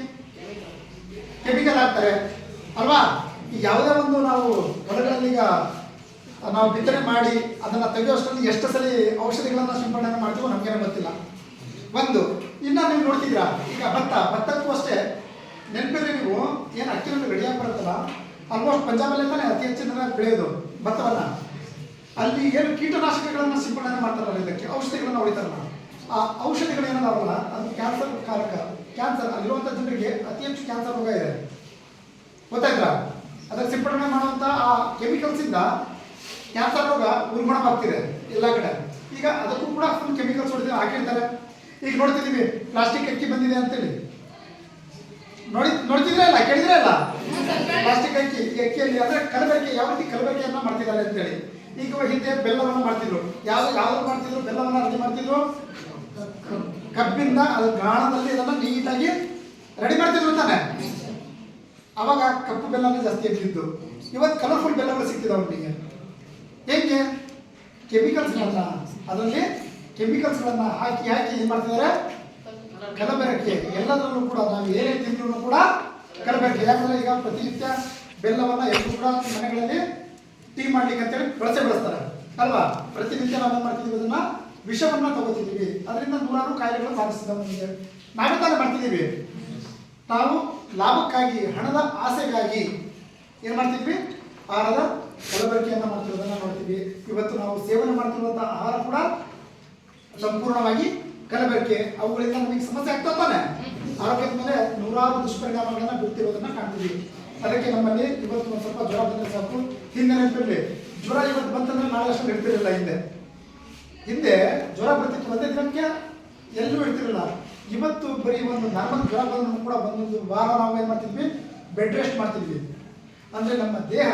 ಕೆಮಿಕಲ್ ಹಾಕ್ತಾರೆ ಅಲ್ವಾ? ಈಗ ಯಾವುದೇ ಒಂದು ನಾವು ಹೊಲಗಳಲ್ಲಿ ಈಗ ನಾವು ಬಿತ್ತನೆ ಮಾಡಿ ಅದನ್ನ ತೆಗೆಯುವಷ್ಟರಲ್ಲಿ ಎಷ್ಟು ಸಲ ಔಷಧಿಗಳನ್ನ ಸಿಂಪಡಣೆ ಮಾಡ್ತೀವೋ ನಮ್ಗೇನೋ ಗೊತ್ತಿಲ್ಲ. ಒಂದು ಇನ್ನ ನೀವು ನೋಡ್ತಿದ್ದೀರಾ, ಈಗ ಭತ್ತಕ್ಕೂ ಅಷ್ಟೇ ನೆನಪಿದ್ರೆ ನೀವು ಏನು ಅಕ್ಕಿನಲ್ಲಿ ರೆಡಿಯಾಗಿ ಬರುತ್ತಲ್ಲ, ಆಲ್ಮೋಸ್ಟ್ ಪಂಜಾಬಲ್ಲಿ ತಾನೇ ಅತಿ ಹೆಚ್ಚಿನ ಬೆಳೆಯೋದು ಭತ್ತವನ್ನ. ಅಲ್ಲಿ ಏನು ಕೀಟನಾಶಕಗಳನ್ನ ಸಿಂಪಡಣೆ ಮಾಡ್ತಾರಲ್ಲ, ಇದಕ್ಕೆ ಔಷಧಿಗಳನ್ನ ಹೊಡಿತಾರಲ್ಲ, ಆ ಔಷಧಿಗಳು ಏನದಾವಲ್ಲ ಅದು ಕ್ಯಾನ್ಸರ್ ಕಾರಕ. ಕ್ಯಾನ್ಸರ್ ಅಲ್ಲಿರುವಂಥ ಜನರಿಗೆ ಅತಿ ಹೆಚ್ಚು ಕ್ಯಾನ್ಸರ್ ರೋಗ ಇದೆ, ಗೊತ್ತಾಯ್ತಾ? ಅದಕ್ಕೆ ಸಿಂಪಡಣೆ ಮಾಡುವಂಥ ಆ ಕೆಮಿಕಲ್ಸ್ ಇಂದ ಕ್ಯಾನ್ಸರ್ ರೋಗ ಉಲ್ಬಣವಾಗ್ತಿದೆ ಎಲ್ಲ ಕಡೆ. ಈಗ ಅದಕ್ಕೂ ಕೂಡ ಫುಲ್ ಕೆಮಿಕಲ್ಸ್ ಹೊಡೆದು ಹಾಕಿರ್ತಾರೆ. ಈಗ ನೋಡ್ತಿದ್ದೀವಿ ಪ್ಲಾಸ್ಟಿಕ್ ಅಕ್ಕಿ ಬಂದಿದೆ ಅಂತೇಳಿ, ನೋಡ್ತಿದ್ರೆ ಇಲ್ಲ, ಕೇಳಿದ್ರೆ ಇಲ್ಲ, ಪ್ಲಾಸ್ಟಿಕ್ ಅಕ್ಕಿ. ಈ ಅಕ್ಕಿಯಲ್ಲಿ ಅಂದ್ರೆ ಕಲಬೆರಕೆ, ಯಾವ ರೀತಿ ಕಲಬೆರಕೆಯನ್ನ ಮಾಡ್ತಿದ್ದಾರೆ ಅಂತೇಳಿ. ಈಗ ಹಿಂದೆ ಬೆಲ್ಲವನ್ನು ಮಾಡ್ತಿದ್ರು, ಯಾವ್ದು ಮಾಡ್ತಿದ್ರು? ಬೆಲ್ಲವನ್ನ ರೆಡಿ ಮಾಡ್ತಿದ್ರು ಕಬ್ಬಿಂದ, ಅದು ಗಾಣದಲ್ಲಿ ಅದನ್ನ ನೀಟಾಗಿ ರೆಡಿ ಮಾಡ್ತಿದ್ರು ತಾನೆ. ಅವಾಗ ಕಪ್ಪು ಬೆಲ್ಲನೇ ಜಾಸ್ತಿ ಇರ್ತಿತ್ತು. ಇವತ್ತು ಕಲರ್ಫುಲ್ ಬೆಲ್ಲಗಳು ಸಿಗ್ತಿದಾವೆ ನಿಮಗೆ. ಹೇಗೆ? ಕೆಮಿಕಲ್ಸ್ಗಳನ್ನ, ಅದರಲ್ಲಿ ಕೆಮಿಕಲ್ಸ್ಗಳನ್ನ ಹಾಕಿ ಏನ್ ಮಾಡ್ತಿದ್ದಾರೆ? ಕಲಬೆರಕೆ ಎಲ್ಲದರಲ್ಲೂ ಕೂಡ ನಾವು ಏನೇ ತಿಂದ್ರೂ ಕೂಡ ಕಲಬೆರಕೆ. ಯಾಕಂದ್ರೆ ಈಗ ಪ್ರತಿನಿತ್ಯ ಬೆಲ್ಲವನ್ನ ಎಲ್ಲರೂ ಕೂಡ ಮನೆಗಳಲ್ಲಿ ಟೀ ಮಾಡ್ಲಿಕ್ಕೆ ಅಂತೇಳಿ ಬಳಸ್ತಾರೆ ಅಲ್ವಾ. ಪ್ರತಿನಿತ್ಯ ನಾವು ಏನ್ ಮಾಡ್ತಿದೀವಿ, ಅದನ್ನ ವಿಷವನ್ನ ತಗೋತಿದೀವಿ, ಅದರಿಂದ ನೂರಾರು ಕಾಯಿಲೆಗಳು ಸಾಧಿಸಿದ ನಮಗೆ. ನಾವೇ ತಾನೇ ಮಾಡ್ತಿದೀವಿ. ನಾವು ಲಾಭಕ್ಕಾಗಿ, ಹಣದ ಆಸೆಗಾಗಿ ಏನ್ ಮಾಡ್ತಿದ್ವಿ, ಆಹಾರದ ಕಲಬೆರಕೆಯನ್ನ ಮಾಡ್ತಿರೋದನ್ನ ನೋಡ್ತೀವಿ. ಇವತ್ತು ನಾವು ಸೇವನೆ ಮಾಡ್ತಿರುವಂತಹ ಆಹಾರ ಕೂಡ ಸಂಪೂರ್ಣವಾಗಿ ಕಲಬೆರಕೆ. ಅವುಗಳಿಂದ ನಮಗೆ ಸಮಸ್ಯೆ ಆಗ್ತಾ ತಾನೆ, ಆರೋಗ್ಯದ ಮೇಲೆ ನೂರಾರು ದುಷ್ಪರಿಣಾಮಗಳನ್ನ ಬೀರ್ತಿರೋದನ್ನ ಕಾಣ್ತೀವಿ. ಅದಕ್ಕೆ ನಮ್ಮಲ್ಲಿ ಇವತ್ತು ಒಂದು ಸ್ವಲ್ಪ ಜ್ವರ ಬಂದ್ರೆ ಸಾಕು, ಹಿಂದೆ ನೆನಪಿರಲಿ, ಜ್ವರ ಇವತ್ತು ಬಂತಂದ್ರೆ ನಾಳೆ ಅಷ್ಟು ಇಡ್ತಿರಲಿಲ್ಲ. ಹಿಂದೆ ಜ್ವರ ಬರ್ತಿತ್ತು, ಒಂದೇ ದಿನಕ್ಕೆ ಎಲ್ಲೂ ಇಡ್ತಿರಲಿಲ್ಲ. ಇವತ್ತು ಬರೀ ಒಂದು ನಾರ್ಮಲ್ ಜ್ವರ ಬಂದ್ರು ಕೂಡ ಒಂದೊಂದು ವಾರ ನಾವು ಏನ್ ಮಾಡ್ತಿದ್ವಿ, ಬೆಡ್ ರೆಸ್ಟ್ ಮಾಡ್ತಿದ್ವಿ. ಅಂದ್ರೆ ನಮ್ಮ ದೇಹ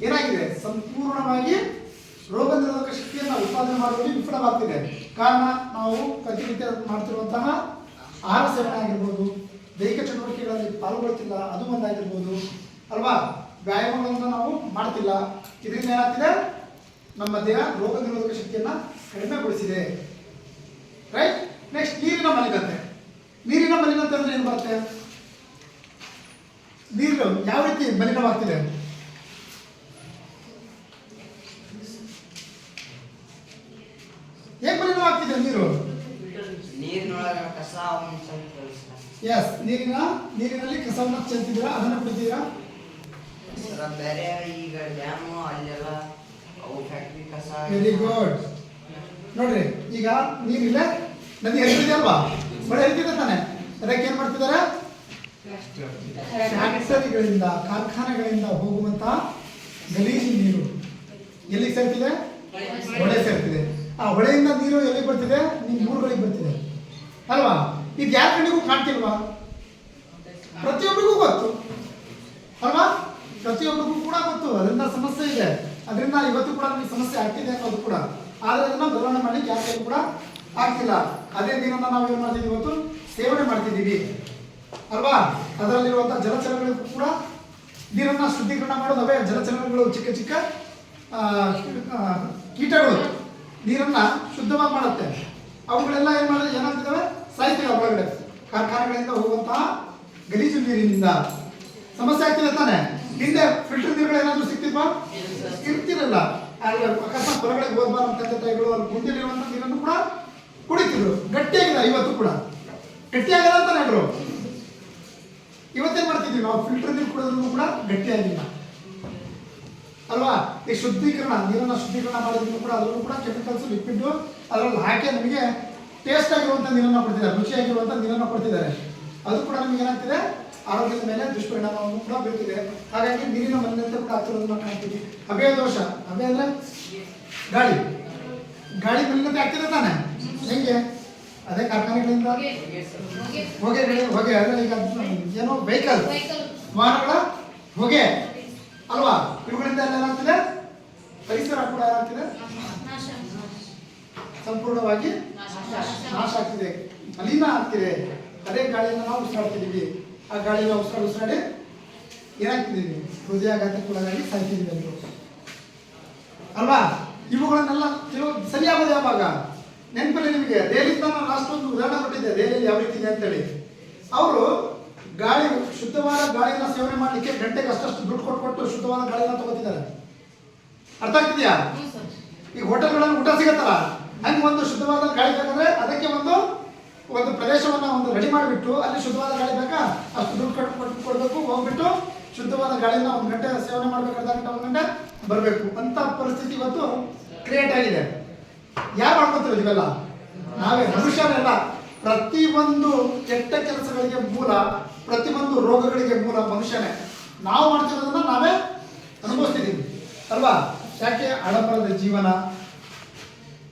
ಏನಾಗಿದೆ, ಸಂಪೂರ್ಣವಾಗಿ ರೋಗ ನಿರೋಧಕ ಶಕ್ತಿಯನ್ನು ಉತ್ಪಾದನೆ ಮಾಡುವಲ್ಲಿ ವಿಫಲವಾಗ್ತಿದೆ. ಕಾರಣ ನಾವು ಪ್ರತಿನಿತ್ಯ ಮಾಡ್ತಿರುವಂತಹ ಆಹಾರ ಸೇವನೆ ಆಗಿರ್ಬೋದು, ದೈಹಿಕ ಚಟುವಟಿಕೆಗಳಲ್ಲಿ ಪಾಲ್ಗೊಳ್ತಿಲ್ಲ, ಅದು ಒಂದಾಗಿರ್ಬೋದು ಅಲ್ವಾ. ವ್ಯಾಯಾಮಗಳನ್ನು ನಾವು ಮಾಡ್ತಿಲ್ಲ. ಇದರಿಂದ ಏನಾಗ್ತಿದೆ, ನಮ್ಮ ದೇಹ ರೋಗ ನಿರೋಧಕ ಶಕ್ತಿಯನ್ನ ಕಡಿಮೆಗೊಳಿಸಿದೆ. ರೈಟ್. ನೆಕ್ಸ್ಟ್ ನೀರಿನ ಮಲಿನತೆ. ನೀರಿನ ಮಲಿನತೆ ಅಂದ್ರೆ ಏನು ಬರುತ್ತೆ, ನೀರು ಯಾವ ರೀತಿ ಮಲಿನವಾಗ್ತಿದೆ, ಹೇಗೆ ಮಲಿನವಾಗ್ತಿದೆ ನೀರು? ನೀರಿನೊಳಗೆ ಕಸ ಎಸ್, ನೀರಿನಲ್ಲಿ ಕಸವನ್ನ ಚೆಲ್ತಿದ್ದೀರಾ, ಅದನ್ನ ಕುಡಿತೀರಾ. ಬೇರೆ ಈಗ ಡ್ಯಾಮು ಅಲ್ಲೆಲ್ಲ ಅವು ಫ್ಯಾಕ್ಟ್ರಿ ಕಸ. Very good. ನೋಡ್ರಿ, ಈಗ ನೀರಿಲ್ಲ, ನದಿ ಹರಿತಿದೆ ಅಲ್ವಾ, ಮಳೆ ಹರಿತಿದೆ ತಾನೆ. ಅದಕ್ಕೆ ಏನ್ ಮಾಡ್ತಿದ್ದಾರೆ, ಫ್ಯಾಕ್ಟರಿಗಳಿಂದ, ಕಾರ್ಖಾನೆಗಳಿಂದ ಹೋಗುವಂತಹ ಗಲೀಜು ನೀರು ಎಲ್ಲಿಗೆ ಸೇರ್ತಿದೆ, ಹೊಳೆ ಸೇರ್ತಿದೆ. ಆ ಹೊಳೆಯಿಂದ ನೀರು ಎಲ್ಲಿಗೆ ಬರ್ತಿದೆ, ನಿಮ್ಮ ಊರುಗಳಿಗೆ ಬರ್ತಿದೆ ಅಲ್ವಾ. ಇದು ಯಾರ ಕಣ್ಣಿಗೂ ಕಾಣ್ತಿಲ್ವಾ? ಪ್ರತಿಯೊಬ್ಬರಿಗೂ ಗೊತ್ತು ಅಲ್ವಾ, ಪ್ರತಿಯೊಬ್ಬರಿಗೂ ಕೂಡ ಗೊತ್ತು. ಅದರಿಂದ ಸಮಸ್ಯೆ ಇದೆ, ಅದರಿಂದ ಇವತ್ತು ಕೂಡ ನಮಗೆ ಸಮಸ್ಯೆ ಆಗ್ತಿದೆ ಅನ್ನೋದು ಕೂಡ. ಆದ್ರೆ ಅದನ್ನ ಬದಲಾವಣೆ ಮಾಡ್ಲಿಕ್ಕೆ ಯಾರ ಕೈಗೂ ಕೂಡ ಆಗ್ತಿಲ್ಲ. ಅದೇ ನೀರನ್ನ ನಾವು ಏನ್ ಮಾಡ್ತಿದ್ದೀವಿ, ಇವತ್ತು ಸೇವನೆ ಮಾಡ್ತಿದ್ದೀವಿ ಅಲ್ವಾ. ಅದರಲ್ಲಿರುವಂತಹ ಜಲಚರಗಳಿಗೂ ಕೂಡ ನೀರನ್ನ ಶುದ್ಧೀಕರಣ ಮಾಡೋದು ಅವೇ ಜಲಚರಗಳು, ಚಿಕ್ಕ ಚಿಕ್ಕ ಕೀಟಗಳು ನೀರನ್ನ ಶುದ್ಧವಾಗಿ ಮಾಡುತ್ತೆ. ಅವುಗಳೆಲ್ಲ ಏನ್ ಮಾಡಿದ್ರೆ ಏನಾಗ್ತಿದಾವೆ, ಸಾಯ್ತಿವೆ ಒಳಗಡೆ. ಕಾರ್ಖಾನೆಗಳಿಂದ ಹೋಗುವಂತಹ ಗಲೀಜು ನೀರಿನಿಂದ ಸಮಸ್ಯೆ ಆಗ್ತಿದೆ ತಾನೆ. ಹಿಂದೆ ಫಿಲ್ಟರ್ ನೀರುಗಳು ಏನಾದ್ರು ಸಿಗ್ತಿಲ್ವಾ, ಇರ್ತಿರಲ್ಲ. ಅಕಸ್ಮಾತ್ ಹೊರಗಡೆ ಹೋದ್ಬಾರ ತಂದೆ ತಾಯಿಗಳು ಅಲ್ಲಿ ಗುಂಡಿಲಿರುವಂತಹ ನೀರನ್ನು ಕೂಡ ಕುಡಿತಿದ್ರು. ಗಟ್ಟಿಯಾಗಿದೆ, ಇವತ್ತು ಕೂಡ ಗಟ್ಟಿಯಾಗಲ್ಲ ಅಂತ ಹೇಳ್ರು. ಇವತ್ತೇನ್ ಮಾಡ್ತಿದ್ವಿ ನಾವು, ಫಿಲ್ಟರ್ ನೀರು ಕುಡಿದ್ರು ಕೂಡ ಗಟ್ಟಿಯಾಗಿಲ್ಲ ಅಲ್ವಾ. ಈ ಶುದ್ಧೀಕರಣ, ನೀರನ್ನ ಶುದ್ಧೀಕರಣ ಮಾಡಿದ್ರು ಕೂಡ ಅದರಲ್ಲೂ ಕೂಡ ಕೆಮಿಕಲ್ಸ್, ಲಿಕ್ವಿಡ್ ಅದರಲ್ಲಿ ಹಾಕಿ ನಮಗೆ ಟೇಸ್ಟ್ ಆಗಿರುವಂಥ ನೀರನ್ನು ಕೊಡ್ತಿದ್ದಾರೆ, ರುಚಿಯಾಗಿರುವಂಥ ನೀರನ್ನು ಕೊಡ್ತಿದ್ದಾರೆ. ಅದು ಕೂಡ ನಮಗೆ ಏನಾಗ್ತಿದೆ, ಆರೋಗ್ಯದ ಮೇಲೆ ದುಷ್ಪರಿಣಾಮವನ್ನು ಕೂಡ ಬೀಳ್ತಿದೆ. ಹಾಗಾಗಿ ನೀರಿನ ಮಲಿನತೆ ಕೂಡ ಆಗ್ತಿರೋದನ್ನ ಕಾಣ್ತೀವಿ. ಹಬೆಯ ದೋಷ, ಹಬೆ ಅಂದ್ರೆ ಗಾಳಿ, ಗಾಳಿ ಮಲಿನತೆ ಆಗ್ತಿದೆ ತಾನೆ. ಹೆಂಗೆ, ಅದೇ ಕಾರ್ಖಾನೆಗಳಿಂದ ಹೊಗೆ ಅಂದ್ರೆ ಈಗ ಏನೋ ವೆಹಿಕಲ್, ವಾಹನಗಳ ಹೊಗೆ ಅಲ್ವಾ. ಇವುಗಳಿಂದ ಎಲ್ಲ ಏನಾಗ್ತಿದೆ, ಪರಿಸರ ಕೂಡ ಏನಾಗ್ತಿದೆ, ಸಂಪೂರ್ಣವಾಗಿ ನಾಶ ಆಗ್ತಿದೆ, ಮಲಿನ ಆಗ್ತಿದೆ. ಅದೇ ಗಾಳಿಯನ್ನು ನಾವು ಉಸಿರಾಡ್ತಿದ್ದೀವಿ. ಆ ಗಾಳಿನ ಉಸಿರಾಡಿ ಏನಾಗ್ತಿದ್ದೀವಿ, ಹೃದಯಾಘಾತಕ್ಕೊಳಗಾಗಿ ಸಾಯ್ತಿದ್ದೀವಿ ಅಲ್ವಾ. ಇವುಗಳನ್ನೆಲ್ಲ ಸರಿಯಾಗೋದು ಯಾವಾಗ, ನೆನಪಲ್ಲಿ ನಿಮಗೆ ದೆಹಲಿಯಿಂದ ನಾನು ಲಾಸ್ಟ್ ಒಂದು ಉದಾಹರಣೆ ಕೊಟ್ಟಿದ್ದೆ, ದೆಹಲಿಯಲ್ಲಿ ಯಾವ ರೀತಿ ಇದೆ ಅಂತೇಳಿ. ಅವರು ಗಾಳಿ, ಶುದ್ಧವಾದ ಗಾಳಿನ ಸೇವನೆ ಮಾಡಲಿಕ್ಕೆ ಗಂಟೆಗೆ ಅಷ್ಟಷ್ಟು ದುಡ್ಡು ಕೊಟ್ಟು ಶುದ್ಧವಾದ ಗಾಳಿನ ತಗೋತಿದ್ದಾರೆ. ಅರ್ಥ ಆಗ್ತಿದ್ಯಾ? ಈಗ ಹೋಟೆಲ್ಗಳಲ್ಲಿ ಊಟ ಸಿಗತ್ತಲ್ಲ, ಹಂಗೆ ಒಂದು ಶುದ್ಧವಾದ ಗಾಳಿ ಬೇಕಂದ್ರೆ ಅದಕ್ಕೆ ಒಂದು ಪ್ರದೇಶವನ್ನ ಒಂದು ರೆಡಿ ಮಾಡಿಬಿಟ್ಟು ಅಲ್ಲಿ ಶುದ್ಧವಾದ ಗಾಳಿ ಬೇಕಾ ಅಷ್ಟು ದುಡ್ಡು ಕೊಡಬೇಕು, ಹೋಗ್ಬಿಟ್ಟು ಶುದ್ಧವಾದ ಗಾಳಿನ 1 ಗಂಟೆ ಸೇವನೆ ಮಾಡ್ಬೇಕು, ಅರ್ಧ ಗಂಟೆ 1 ಗಂಟೆ ಬರಬೇಕು ಅಂತ ಪರಿಸ್ಥಿತಿ ಇವತ್ತು ಕ್ರಿಯೇಟ್ ಆಗಿದೆ. ಯಾರು ಮಾಡ್ಕೊತೀವಿ ಇವೆಲ್ಲ? ನಾವೇ, ಮನುಷ್ಯರೆಲ್ಲ. ಪ್ರತಿಯೊಂದು ಕೆಟ್ಟ ಕೆಲಸಗಳಿಗೆ ಮೂಲ, ಪ್ರತಿಯೊಂದು ರೋಗಗಳಿಗೆ ಮೂಲ ಮನುಷ್ಯನೇ. ನಾವು ಮಾಡ್ತಿರೋದನ್ನ ನಾವೇ ಅನುಭವಿಸ್ತಿದ್ದೀವಿ ಅಲ್ವಾ. ಯಾಕೆ, ಆಡಂಬರದ ಜೀವನ,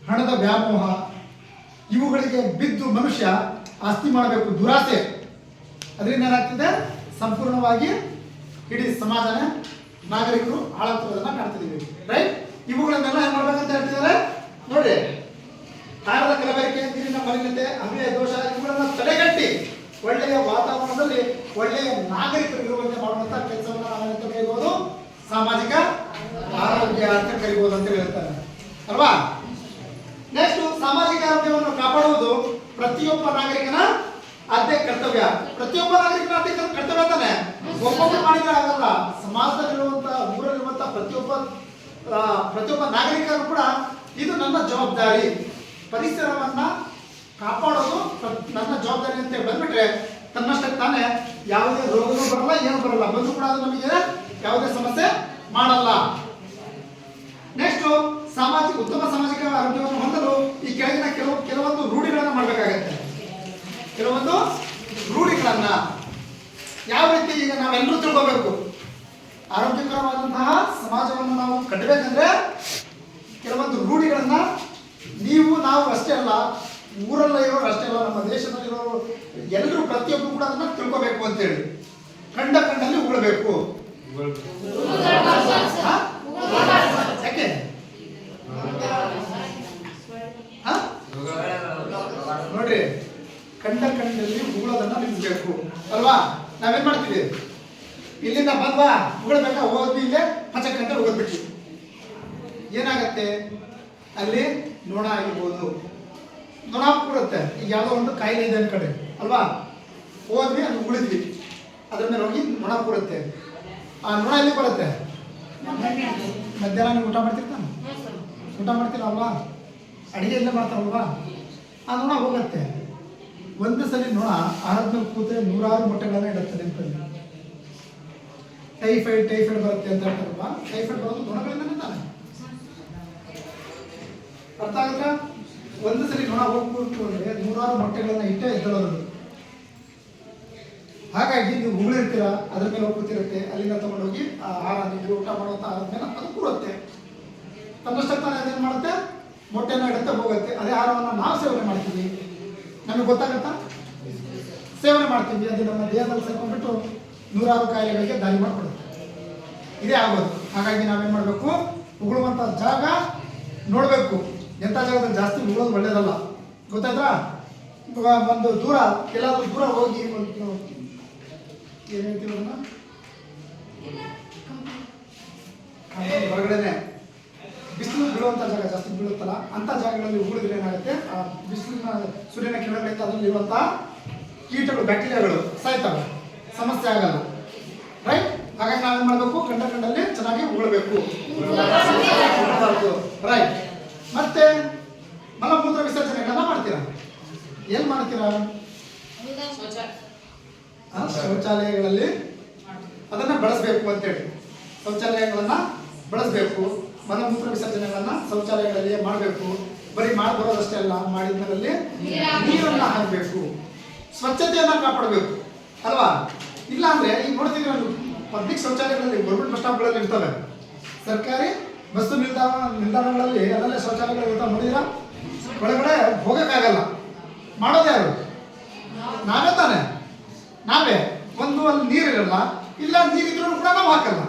ಹಣದ ವ್ಯಾಮೋಹ, ಇವುಗಳಿಗೆ ಬಿದ್ದು ಮನುಷ್ಯ ಆಸ್ತಿ ಮಾಡಬೇಕು, ದುರಾಸೆ. ಅದರಿಂದ ಏನಾಗ್ತಿದೆ, ಸಂಪೂರ್ಣವಾಗಿ ಇಡೀ ಸಮಾಜನೇ, ನಾಗರಿಕರು ಹಾಳಾಗ್ತಿರೋದನ್ನ ಕಾಣ್ತಿದ್ದೀವಿ. ರೈಟ್. ಇವುಗಳನ್ನೆಲ್ಲ ಏನ್ ಮಾಡ್ಬೇಕಂತ ಹೇಳ್ತಿದ್ದಾರೆ ನೋಡಿ. ಆಹಾರದ ಕಲಬೆರಕೆ, ನೀರಿನ ಮಲಿನತೆ, ಹಬೆಯ ದೋಷ, ಇವುಗಳನ್ನ ತಡೆಗಟ್ಟಿ ಒಳ್ಳೆಯ ವಾತಾವರಣದಲ್ಲಿ ಒಳ್ಳೆಯ ನಾಗರಿಕರು ಇರುವಂತೆ ಮಾಡುವಂತ ಕೆಲಸವನ್ನು ನಾವೆಂತ ಕರಿಬಹುದು, ಸಾಮಾಜಿಕ ಆರೋಗ್ಯ ಅಂತ ಕರಿಬಹುದು ಅಂತ ಹೇಳ್ತಾರೆ ಅಲ್ವಾ. ನೆಕ್ಸ್ಟ್, ಸಾಮಾಜಿಕ ಆರೋಗ್ಯವನ್ನು ಕಾಪಾಡುವುದು ಪ್ರತಿಯೊಬ್ಬ ನಾಗರಿಕನ ಪ್ರತಿಯೊಬ್ಬ ನಾಗರಿಕನ ಕರ್ತವ್ಯ ತಾನೆ. ಒಬ್ಬೊಬ್ಬರು ಮಾಡಿದ್ರೆ ಆಗಲ್ಲ. ಸಮಾಜದಲ್ಲಿರುವಂತ ಊರಲ್ಲಿರುವಂತ ಪ್ರತಿಯೊಬ್ಬ ನಾಗರಿಕರು ಕೂಡ ಇದು ನನ್ನ ಜವಾಬ್ದಾರಿ, ಪರಿಸರವನ್ನ ಕಾಪಾಡೋದು ನನ್ನ ಜವಾಬ್ದಾರಿ ಅಂತ ಬಂದ್ಬಿಟ್ರೆ ತನ್ನಷ್ಟಕ್ಕೆ ತಾನೇ ಯಾವುದೇ ರೋಗನೂ ಬರಲ್ಲ, ಏನು ಬರಲ್ಲ. ಬಂದು ಕೂಡ ಅದು ನಮಗೆ ಯಾವುದೇ ಸಮಸ್ಯೆ ಮಾಡಲ್ಲ. ನೆಕ್ಸ್ಟ್ ಉತ್ತಮ ಸಾಮಾಜಿಕ ಆರೋಗ್ಯವನ್ನು ಹೊಂದಲು ಈ ಕೆಳಗಿನ ಕೆಲವೊಂದು ರೂಢಿಗಳನ್ನ ಮಾಡಬೇಕಾಗತ್ತೆ. ಕೆಲವೊಂದು ರೂಢಿಗಳನ್ನ ಯಾವ ರೀತಿ ಈಗ ನಾವೆಲ್ಲರೂ ತಿಳ್ಕೋಬೇಕು. ಆರೋಗ್ಯಕರವಾದಂತಹ ಸಮಾಜವನ್ನು ನಾವು ಕಟ್ಟಬೇಕಂದ್ರೆ ಕೆಲವೊಂದು ರೂಢಿಗಳನ್ನ ನಾವು ಅಷ್ಟೇ ಅಲ್ಲ, ಊರಲ್ಲ ಇರೋರು ಅಷ್ಟೇ ಅಲ್ಲ, ನಮ್ಮ ದೇಶದಲ್ಲಿರೋರು ಎಲ್ಲರೂ ಪ್ರತಿಯೊಬ್ಬರು ಕೂಡ ಅದನ್ನ ತಿಳ್ಕೋಬೇಕು ಅಂತೇಳಿ ಕಂಡಲ್ಲಿ ಉಳಬೇಕು. ಯಾಕೆ ನೋಡ್ರಿ, ಕಂಡಲ್ಲಿ ಉಗುಳೋದನ್ನ ನಿಲ್ಲಿಸ್ಬೇಕು ಅಲ್ವಾ? ನಾವೇನ್ ಮಾಡ್ತೀವಿ, ಇಲ್ಲಿಂದ ಬಂದ್ವಾ ಉಗುಳ್ಬೇಕಾ, ಹೋದ್ವಿ ಇಲ್ಲೇ ಪಚಕ್ಕಂತ ಉಗಿದ್ಬಿಟ್ವಿ. ಏನಾಗತ್ತೆ ಅಲ್ಲಿ ನೊಣ ಆಗಿರ್ಬೋದು, ನೊಣ ಕೂಡುತ್ತೆ. ಈಗ ಯಾವುದೋ ಒಂದು ಕಾಯಿಲೆ ಇದೆ ಅನ್ಕಡೆ ಅಲ್ವಾ, ಹೋದ್ವಿ ಅಲ್ಲಿ ಉಳಿದ್ವಿ, ಅದ್ರ ಮೇಲೆ ಹೋಗಿ ನೊಣ ಕೂರುತ್ತೆ. ಆ ನೊಣ ಎಲ್ಲಿ ಬರುತ್ತೆ? ಮಧ್ಯಾಹ್ನ ನೀವು ಊಟ ಮಾಡ್ತಿರ್ತಾನೆ, ಊಟ ಮಾಡ್ತೀರ ಅಲ್ವಾ, ಅಡಿಗೆ ಇಲ್ಲೇ ಮಾಡ್ತಾರಲ್ವಾ, ಆ ನೊಣ ಹೋಗುತ್ತೆ. ಒಂದು ಸಲ ನೊಣ ಆಹಾರದಲ್ಲಿ ಕೂತ್ರೆ 100 ಮೊಟ್ಟೆಗಳನ್ನ ಇಡುತ್ತೆ. ನೆನಪಲ್ಲಿ ಟೈಫಾಯ್ಡ್ ಬರುತ್ತೆ ಅಂತ ಹೇಳ್ತಾರಲ್ವಾ, ಟೈಫಾಯ್ಡ್ ಬರೋದು ನೊಣಗಳಿಂದನೇ ತಾನೆ. ಅರ್ಥ ಆಗುತ್ತಾ? ಒಂದು ಸಲ ನೊಣ ಹೋಗ್ಬಿಟ್ಟು ಅಂದ್ರೆ 100 ಮೊಟ್ಟೆಗಳನ್ನ ಇಟ್ಟೇ ಎದ್ದಳೋದು. ಹಾಗಾಗಿ ನೀವು ಉಗುಳಿರ್ತೀರ, ಅದ್ರ ಮೇಲೆ ಹೋಗ್ತಿರುತ್ತೆ, ಅಲ್ಲಿಂದ ತಗೊಂಡೋಗಿ ಆಹಾರ ನೀವು ಊಟ ಮಾಡುವಂತ ಆಹಾರದ ಮೇಲೆ ಅದು ಕೂರುತ್ತೆ. ತನ್ನಷ್ಟಕ್ಕೆ ತಾನೇ ಅದೇನು ಮಾಡುತ್ತೆ, ಮೊಟ್ಟೆನ ಇಡುತ್ತೆ, ಹೋಗುತ್ತೆ. ಅದೇ ಆಹಾರವನ್ನು ನಾವು ಸೇವನೆ ಮಾಡ್ತೀವಿ, ನಮಗೆ ಗೊತ್ತಾಗತ್ತಾ? ಸೇವನೆ ಮಾಡ್ತೀವಿ, ಅದು ನಮ್ಮ ದೇಹದಲ್ಲಿ ಸೇರ್ಕೊಂಡ್ಬಿಟ್ಟು 100 ಕಾಯಿಲೆಗಳಿಗೆ ದಾರಿ ಮಾಡಿಕೊಡುತ್ತೆ. ಇದೇ ಆಗೋದು. ಹಾಗಾಗಿ ನಾವೇನು ಮಾಡಬೇಕು, ಉಗುಳುವಂಥ ಜಾಗ ನೋಡಬೇಕು. ಎಂಥ ಜಾಗದಲ್ಲಿ ಜಾಸ್ತಿ ಉಗುಳೋದು ಒಳ್ಳೇದಲ್ಲ, ಗೊತ್ತಾಯ್ತಾ? ಒಂದು ದೂರ ಎಲ್ಲಾದ್ರೂ ದೂರ ಹೋಗಿ ಒಂದು ಏನು ಹೇಳ್ತೀವಿ ಅದನ್ನ, ಹೊರಗಡೆನೆ ಬಿಸಿಲು ಬೀಳುವಂಥ ಜಾಗ ಜಾಸ್ತಿ ಬೀಳುತ್ತಲ್ಲ ಅಂಥ ಜಾಗಗಳಲ್ಲಿ ಉಗುಳಿದ್ರೆ ಏನಾಗುತ್ತೆ, ಆ ಬಿಸಿಲಿನ ಸೂರ್ಯನ ಕಿರಣಗಳಿಂದ ಅದರಲ್ಲಿರುವಂಥ ಕೀಟಗಳು ಬ್ಯಾಕ್ಟೀರಿಯಾಗಳು ಸಾಯ್ತವೆ, ಸಮಸ್ಯೆ ಆಗಲ್ಲ. ರೈಟ್? ಹಾಗಾಗಿ ನಾವೇನು ಮಾಡಬೇಕು, ಕಂಡಲ್ಲಿ ಚೆನ್ನಾಗಿ ಉಗುಳಬೇಕು. ರೈಟ್. ಮತ್ತೆ ಮಲಮೂತ್ರ ವಿಸರ್ಜನೆಗಳನ್ನ ಮಾಡ್ತೀರಾ? ಏನ್ ಮಾಡ್ತೀರಾ? ಶೌಚಾಲಯಗಳಲ್ಲಿ ಅದನ್ನ ಬಳಸಬೇಕು ಅಂತೇಳಿ ಶೌಚಾಲಯಗಳನ್ನ ಬಳಸಬೇಕು. ಮಲಮೂತ್ರ ವಿಸರ್ಜನೆಗಳನ್ನ ಶೌಚಾಲಯಗಳಲ್ಲಿ ಮಾಡಬೇಕು. ಬರೀ ಮಾಡಿ ಬರೋದಷ್ಟೇ ಅಲ್ಲ, ಮಾಡಿದ್ಮೇಲೆ ನೀರನ್ನ ಹಾಕಬೇಕು, ಸ್ವಚ್ಛತೆಯನ್ನ ಕಾಪಾಡಬೇಕು ಅಲ್ವಾ? ಇಲ್ಲ ಅಂದ್ರೆ ಈಗ ನೋಡ್ತೀವಿ, ಪಬ್ಲಿಕ್ ಶೌಚಾಲಯಗಳಲ್ಲಿ ಗೌರ್ಮೆಂಟ್ ಬಸ್ ಸ್ಟಾಪ್ಗಳಲ್ಲಿ ಇರ್ತವೆ, ಸರ್ಕಾರಿ ಬಸ್ಸು ನಿಲ್ದಾಣಗಳಲ್ಲಿ ಅಲ್ಲಲ್ಲೇ ಶೌಚಾಲಯಗಳು ಇರ್ತಾವೆ. ನೋಡಿದಿರಾ? ಒಳಗಡೆ ಹೋಗಕ್ಕಾಗಲ್ಲ. ಮಾಡೋದು ಯಾರು? ನಾವೇ ತಾನೆ. ನಾವೇ ಒಂದು ಅಲ್ಲಿ ನೀರಿರಲ್ಲ, ಇಲ್ಲ ನೀರಿದ್ರೂ ಕೂಡ ನಾವು ಹಾಕಲ್ಲ.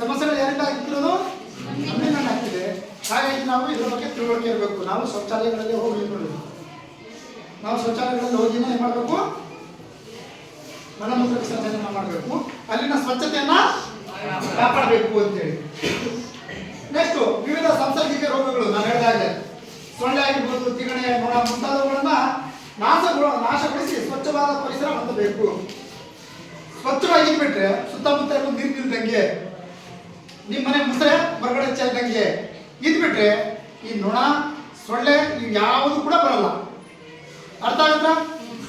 ಸಮಸ್ಯೆಗಳು ಯಾರಿಂದ ಆಗ್ತಿರೋದು? ನಮ್ಮಿಂದ ಆಗ್ತಿದೆ. ಹಾಗಾಗಿ ನಾವು ಇದ್ರ ಬಗ್ಗೆ ತಿಳುವಳಿಕೆ ಇರಬೇಕು. ನಾವು ಶೌಚಾಲಯಗಳಲ್ಲಿ ಹೋಗಿ ನೋಡಿ, ನಾವು ಶೌಚಾಲಯಗಳಲ್ಲಿ ಹೋಗಿ ಏನ್ ಮಾಡಬೇಕು, ಮಲಮೂತ್ರ ವಿಸರ್ಜನೆ ಮಾಡಬೇಕು, ಅಲ್ಲಿನ ಸ್ವಚ್ಛತೆಯನ್ನ ಕಾಪಾಡಬೇಕು ಅಂತೇಳಿ. ನೆಕ್ಸ್ಟ್ ವಿವಿಧ ಸಾಂಸರ್ಗಿಕ ರೋಗಗಳು ನಾನು ಹೇಳಿದಾಗೆ ಸೊಳ್ಳೆ ಆಗಿರ್ಬೋದು, ತಿಗಣೆ, ನೊಣ ಮುಂತಾದವುಗಳನ್ನ ನಾಶಗೊಳಿಸಿ ಸ್ವಚ್ಛವಾದ ಪರಿಸರ ಹೊಂದಬೇಕು. ಸ್ವಚ್ಛವಾಗಿಟ್ಬಿಟ್ರೆ ಸುತ್ತಮುತ್ತ ಇರೋ ನೀರು ನಿಲ್ದಂಗೆ, ನಿಮ್ಮ ಮನೆ ಮುಸರೆ ಹೊರಗಡೆ ಚೆಲ್ದಂಗೆ ಇದ್ಬಿಟ್ರೆ ಈ ನೊಣ, ಸೊಳ್ಳೆ ಇವು ಯಾವುದು ಕೂಡ ಬರಲ್ಲ. ಅರ್ಥ ಆಗುತ್ತಾ?